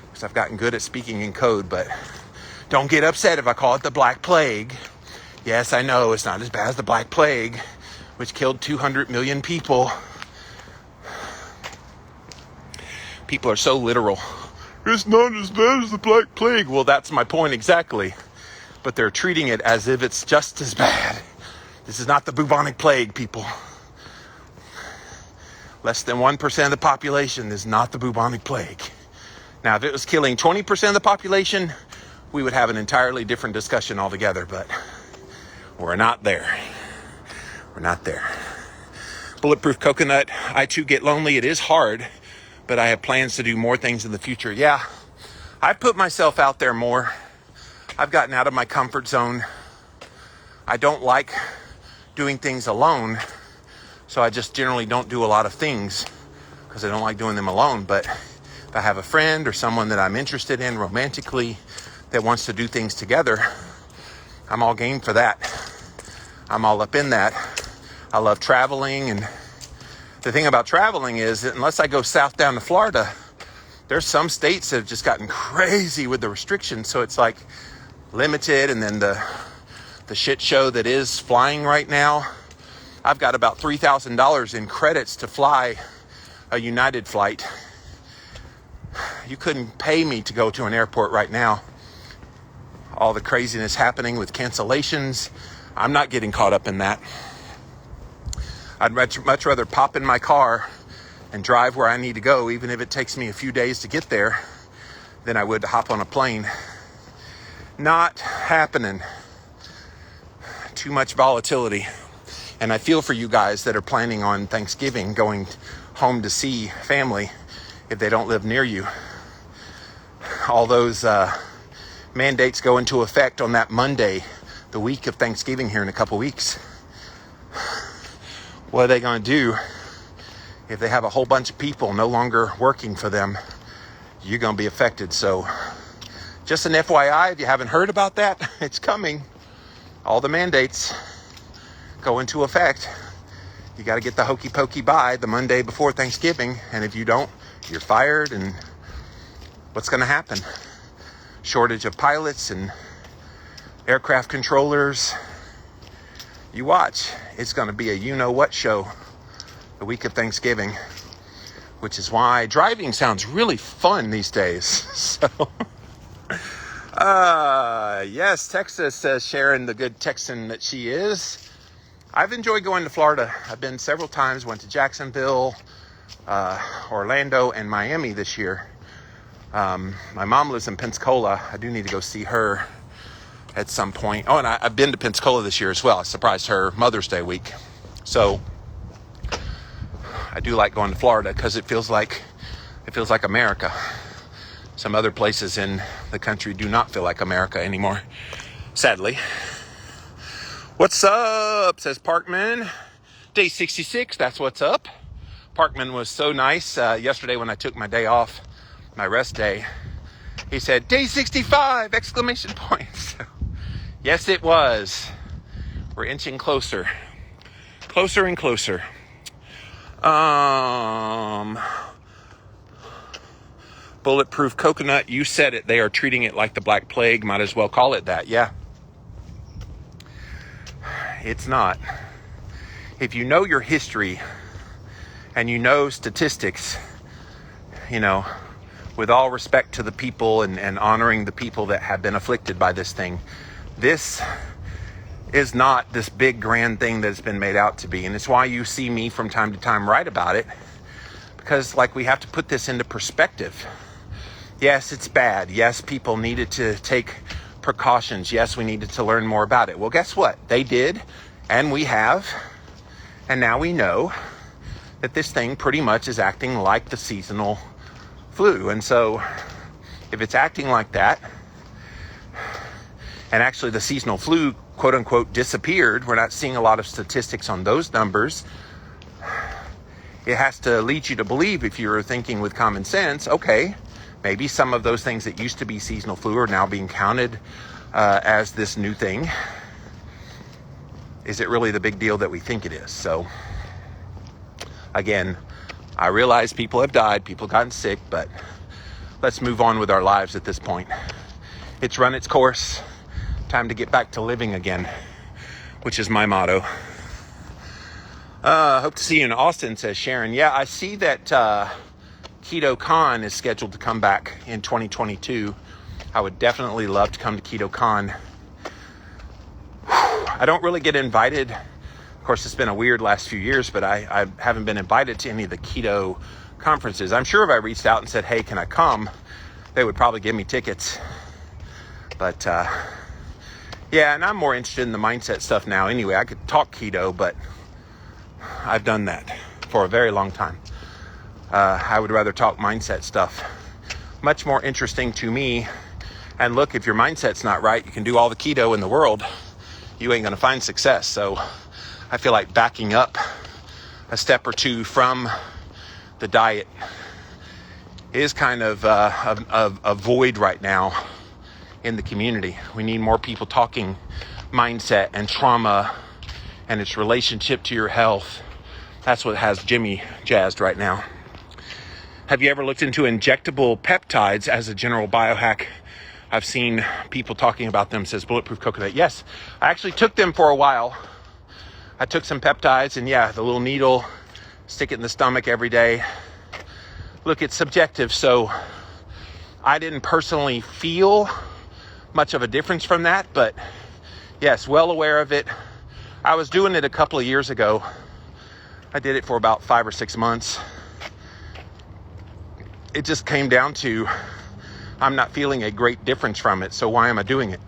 because I've gotten good at speaking in code, but don't get upset if I call it the Black Plague. Yes, I know it's not as bad as the Black Plague, which killed 200 million people. People are so literal. It's not as bad as the Black Plague. Well, that's my point exactly. But they're treating it as if it's just as bad. This is not the bubonic plague, people. Less than 1% of the population is not the bubonic plague. Now, if it was killing 20% of the population, we would have an entirely different discussion altogether, but we're not there. We're not there. Bulletproof Coconut, I too get lonely. It is hard, but I have plans to do more things in the future. Yeah, I've put myself out there more. I've gotten out of my comfort zone. I don't like doing things alone, so I just generally don't do a lot of things because I don't like doing them alone. But if I have a friend or someone that I'm interested in romantically that wants to do things together, I'm all game for that. I'm all up in that. I love traveling, and the thing about traveling is that unless I go south down to Florida, there's some states that have just gotten crazy with the restrictions. So it's like limited, and then the shit show that is flying right now. I've got about $3,000 in credits to fly a United flight. You couldn't pay me to go to an airport right now. All the craziness happening with cancellations. I'm not getting caught up in that. I'd much rather pop in my car and drive where I need to go, even if it takes me a few days to get there, than I would to hop on a plane. Not happening. Too much volatility. And I feel for you guys that are planning on Thanksgiving going home to see family if they don't live near you. All those mandates go into effect on that Monday, the week of Thanksgiving here in a couple weeks. What are they going to do if they have a whole bunch of people no longer working for them? You're going to be affected. So just an FYI, if you haven't heard about that, it's coming. All the mandates go into effect. You got to get the hokey pokey by the Monday before Thanksgiving. And if you don't, you're fired. And what's going to happen? Shortage of pilots and aircraft controllers. You watch. It's going to be a you-know-what show the week of Thanksgiving, which is why driving sounds really fun these days. So, yes, Texas, says Sharon, the good Texan that she is. I've enjoyed going to Florida. I've been several times, went to Jacksonville, Orlando, and Miami this year. My mom lives in Pensacola. I do need to go see her at some point. Oh, and I've been to Pensacola this year as well. I surprised her Mother's Day week. So I do like going to Florida because it feels like America. Some other places in the country do not feel like America anymore, sadly. What's up, says Parkman. Day 66, that's what's up. Parkman was so nice yesterday when I took my day off, my rest day. He said, day 65, exclamation points. Yes, it was. We're inching closer. Closer and closer. Bulletproof coconut, you said it. They are treating it like the Black Plague. Might as well call it that. Yeah. It's not. If you know your history and you know statistics, you know, with all respect to the people and honoring the people that have been afflicted by this thing, this is not this big grand thing that it's been made out to be. And it's why you see me from time to time write about it, because like we have to put this into perspective. Yes, it's bad. Yes, people needed to take precautions. Yes, we needed to learn more about it. Well, guess what? They did, and we have, and now we know that this thing pretty much is acting like the seasonal flu. And so if it's acting like that, and actually the seasonal flu, quote unquote, disappeared, we're not seeing a lot of statistics on those numbers, it has to lead you to believe, if you're thinking with common sense, okay, maybe some of those things that used to be seasonal flu are now being counted as this new thing. Is it really the big deal that we think it is? So, again, I realize people have died, people have gotten sick, but let's move on with our lives at this point. It's run its course. Time to get back to living again, which is my motto. Hope to see you in Austin, says Sharon. Yeah, I see that Ketocon is scheduled to come back in 2022. I would definitely love to come to Ketocon. I don't really get invited. Of course, it's been a weird last few years, but I haven't been invited to any of the keto conferences. I'm sure if I reached out and said, hey, can I come? They would probably give me tickets. But, yeah, and I'm more interested in the mindset stuff now. Anyway, I could talk keto, but I've done that for a very long time. I would rather talk mindset stuff. Much more interesting to me. And look, if your mindset's not right, you can do all the keto in the world. You ain't going to find success. So I feel like backing up a step or two from the diet is kind of a void right now in the community. We need more people talking mindset and trauma and its relationship to your health. That's what has Jimmy jazzed right now. Have you ever looked into injectable peptides as a general biohack? I've seen people talking about them, says Bulletproof Coconut. Yes, I actually took them for a while. I took some peptides, and yeah, the little needle, stick it in the stomach every day. Look, it's subjective, so I didn't personally feel much of a difference from that, but yes, well aware of it. I was doing it a couple of years ago. I did it for about 5 or 6 months. It just came down to I'm not feeling a great difference from it, so why am I doing it?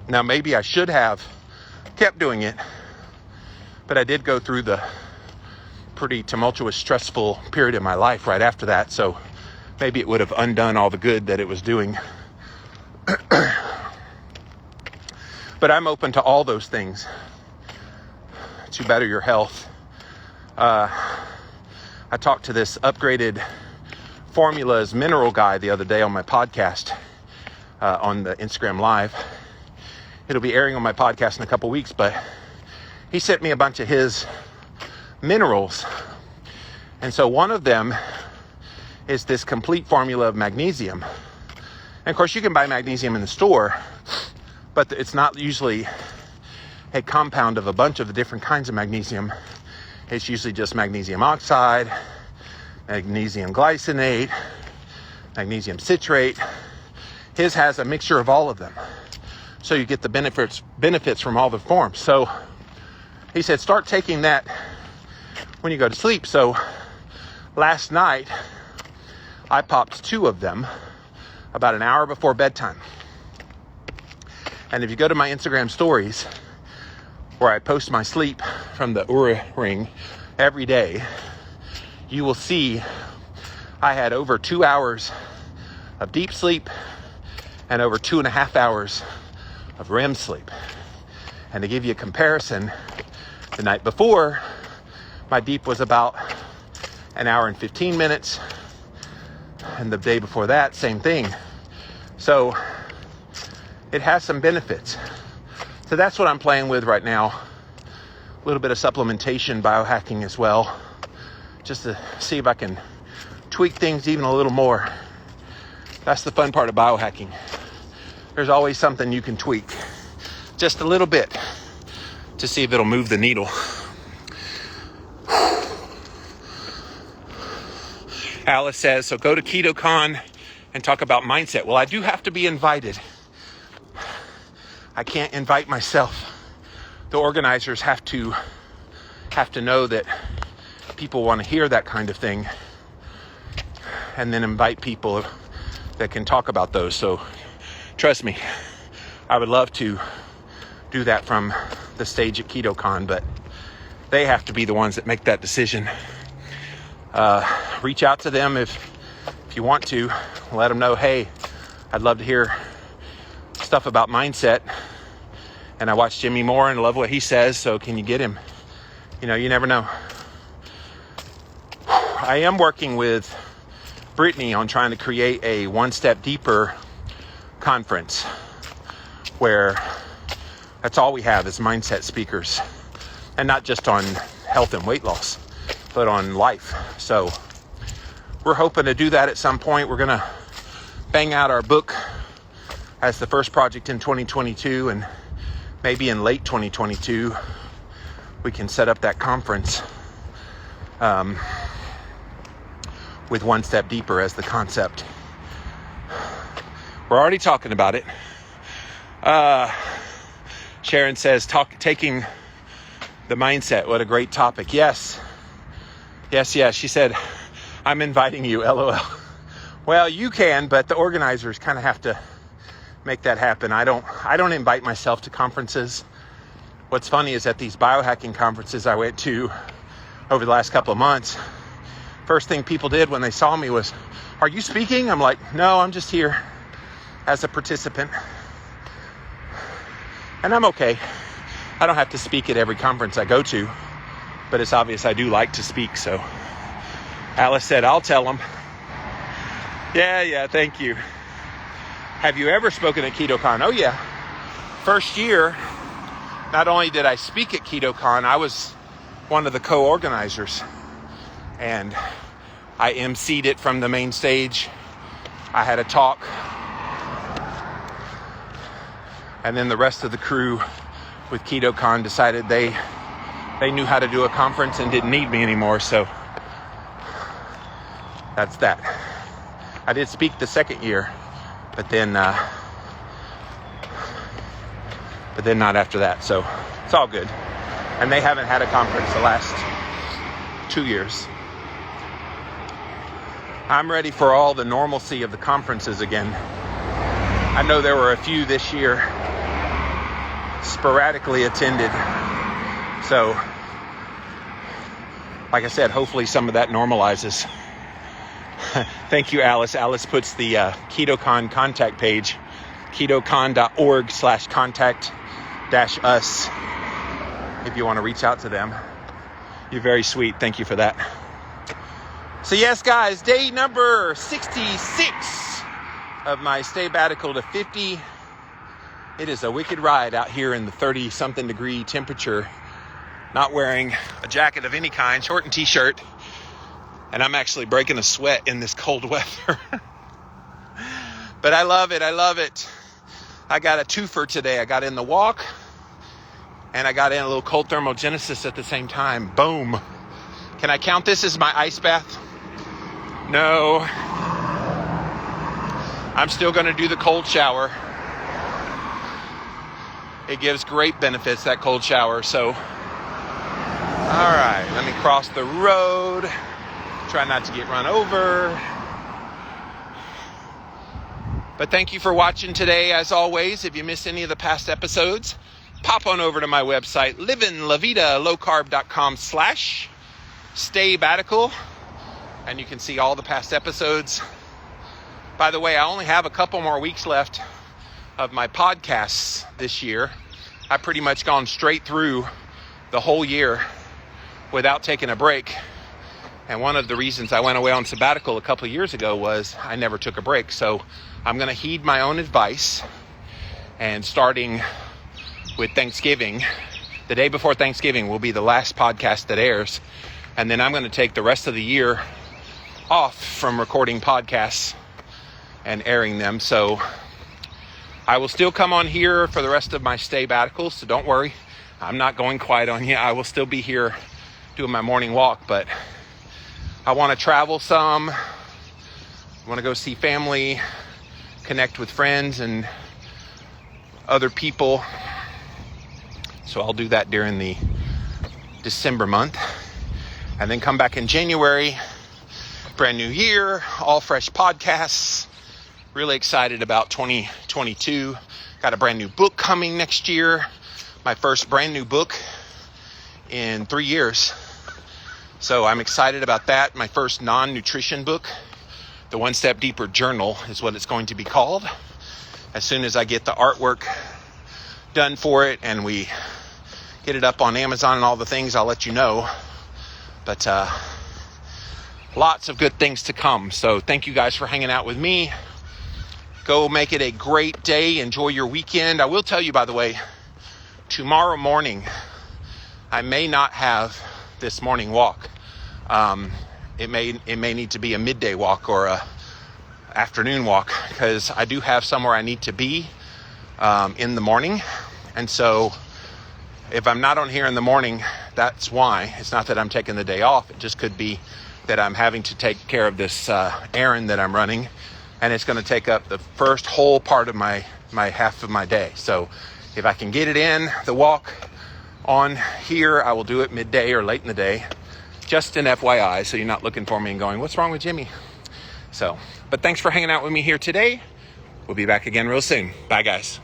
Now, maybe I should have kept doing it, but I did go through the pretty tumultuous, stressful period of my life right after that, so maybe it would have undone all the good that it was doing. But I'm open to all those things to better your health. I talked to this upgraded formulas mineral guy the other day on my podcast, on the Instagram Live. It'll be airing on my podcast in a couple weeks, but he sent me a bunch of his minerals. And so one of them is this complete formula of magnesium. And of course, you can buy magnesium in the store, but it's not usually a compound of a bunch of different kinds of magnesium. It's usually just magnesium oxide, magnesium glycinate, magnesium citrate. His has a mixture of all of them. So you get the benefits from all the forms. So he said, start taking that when you go to sleep. So last night, I popped 2 of them about an hour before bedtime. And if you go to my Instagram stories, where I post my sleep from the Oura ring every day, you will see I had over 2 hours of deep sleep and over 2.5 hours of REM sleep. And to give you a comparison, the night before, my deep was about an hour and 15 minutes. And the day before that, same thing. So it has some benefits. So that's what I'm playing with right now. A little bit of supplementation, biohacking as well, just to see if I can tweak things even a little more. That's the fun part of biohacking. There's always something you can tweak, just a little bit, to see if it'll move the needle. Alice says, so go to Ketocon and talk about mindset. Well, I do have to be invited. I can't invite myself. The organizers have to know that people want to hear that kind of thing, and then invite people that can talk about those. So trust me, I would love to do that from the stage at Ketocon, but they have to be the ones that make that decision. Reach out to them if you want to. Let them know, hey, I'd love to hear stuff about mindset. And I watch Jimmy Moore and love what he says, so can you get him? You know, you never know. I am working with Brittany on trying to create a One Step Deeper conference where that's all we have is mindset speakers. And not just on health and weight loss, but on life. So we're hoping to do that at some point. We're going to bang out our book as the first project in 2022, and maybe in late 2022, we can set up that conference with One Step Deeper as the concept. We're already talking about it. Sharon says, taking the mindset. What a great topic. Yes. She said, I'm inviting you, LOL. Well, you can, but the organizers kind of have to make that happen. I don't invite myself to conferences. What's funny is at these biohacking conferences I went to over the last couple of months, first thing people did when they saw me was, are you speaking? I'm like, no, I'm just here as a participant. And I'm okay. I don't have to speak at every conference I go to, but it's obvious I do like to speak. So Alice said, I'll tell them. Yeah, thank you. Have you ever spoken at Ketocon? Oh yeah. First year, not only did I speak at Ketocon, I was one of the co-organizers, and I emceed it from the main stage. I had a talk, and then the rest of the crew with Ketocon decided they knew how to do a conference and didn't need me anymore, so that's that. I did speak the second year but then not after that. So it's all good. And they haven't had a conference the last 2 years. I'm ready for all the normalcy of the conferences again. I know there were a few this year, sporadically attended. So, like I said, hopefully some of that normalizes. Thank you, Alice. Alice puts the Ketocon contact page, ketocon.org/contact-us, if you want to reach out to them. You're very sweet. Thank you for that. So yes, guys, day number 66 of my stay-batical to 50. It is a wicked ride out here in the 30-something degree temperature, not wearing a jacket of any kind, short and t-shirt, and I'm actually breaking a sweat in this cold weather. But I love it. I love it. I got a twofer today. I got in the walk, and I got in a little cold thermogenesis at the same time. Boom. Can I count this as my ice bath? No. I'm still going to do the cold shower. It gives great benefits, that cold shower. So, all right, let me cross the road. Try not to get run over. But thank you for watching today. As always, if you missed any of the past episodes, pop on over to my website, livinlavitalowcarb.com/staybatical, and you can see all the past episodes. By the way, I only have a couple more weeks left of my podcasts this year. I've pretty much gone straight through the whole year without taking a break. And one of the reasons I went away on sabbatical a couple of years ago was I never took a break. So I'm going to heed my own advice, and starting with Thanksgiving, the day before Thanksgiving will be the last podcast that airs. And then I'm going to take the rest of the year off from recording podcasts and airing them. So I will still come on here for the rest of my stay-baticals, so don't worry. I'm not going quiet on you. I will still be here doing my morning walk, but I want to travel some. I want to go see family, connect with friends and other people. So I'll do that during the December month, and then come back in January. Brand new year, all fresh podcasts. Really excited about 2022. Got a brand new book coming next year. My first brand new book in 3 years. So I'm excited about that. My first non-nutrition book, the One Step Deeper Journal, is what it's going to be called. As soon as I get the artwork done for it and we get it up on Amazon and all the things, I'll let you know. But lots of good things to come. So thank you guys for hanging out with me. Go make it a great day. Enjoy your weekend. I will tell you, by the way, tomorrow morning, I may not have this morning walk. It may need to be a midday walk or a afternoon walk, because I do have somewhere I need to be in the morning. And so if I'm not on here in the morning, that's why. It's not that I'm taking the day off. It just could be that I'm having to take care of this errand that I'm running, and it's going to take up the first whole part of my half of my day. So if I can get it in, the walk on here, I will do it midday or late in the day. Just an FYI, so you're not looking for me and going, what's wrong with Jimmy? So, but thanks for hanging out with me here today. We'll be back again real soon. Bye, guys.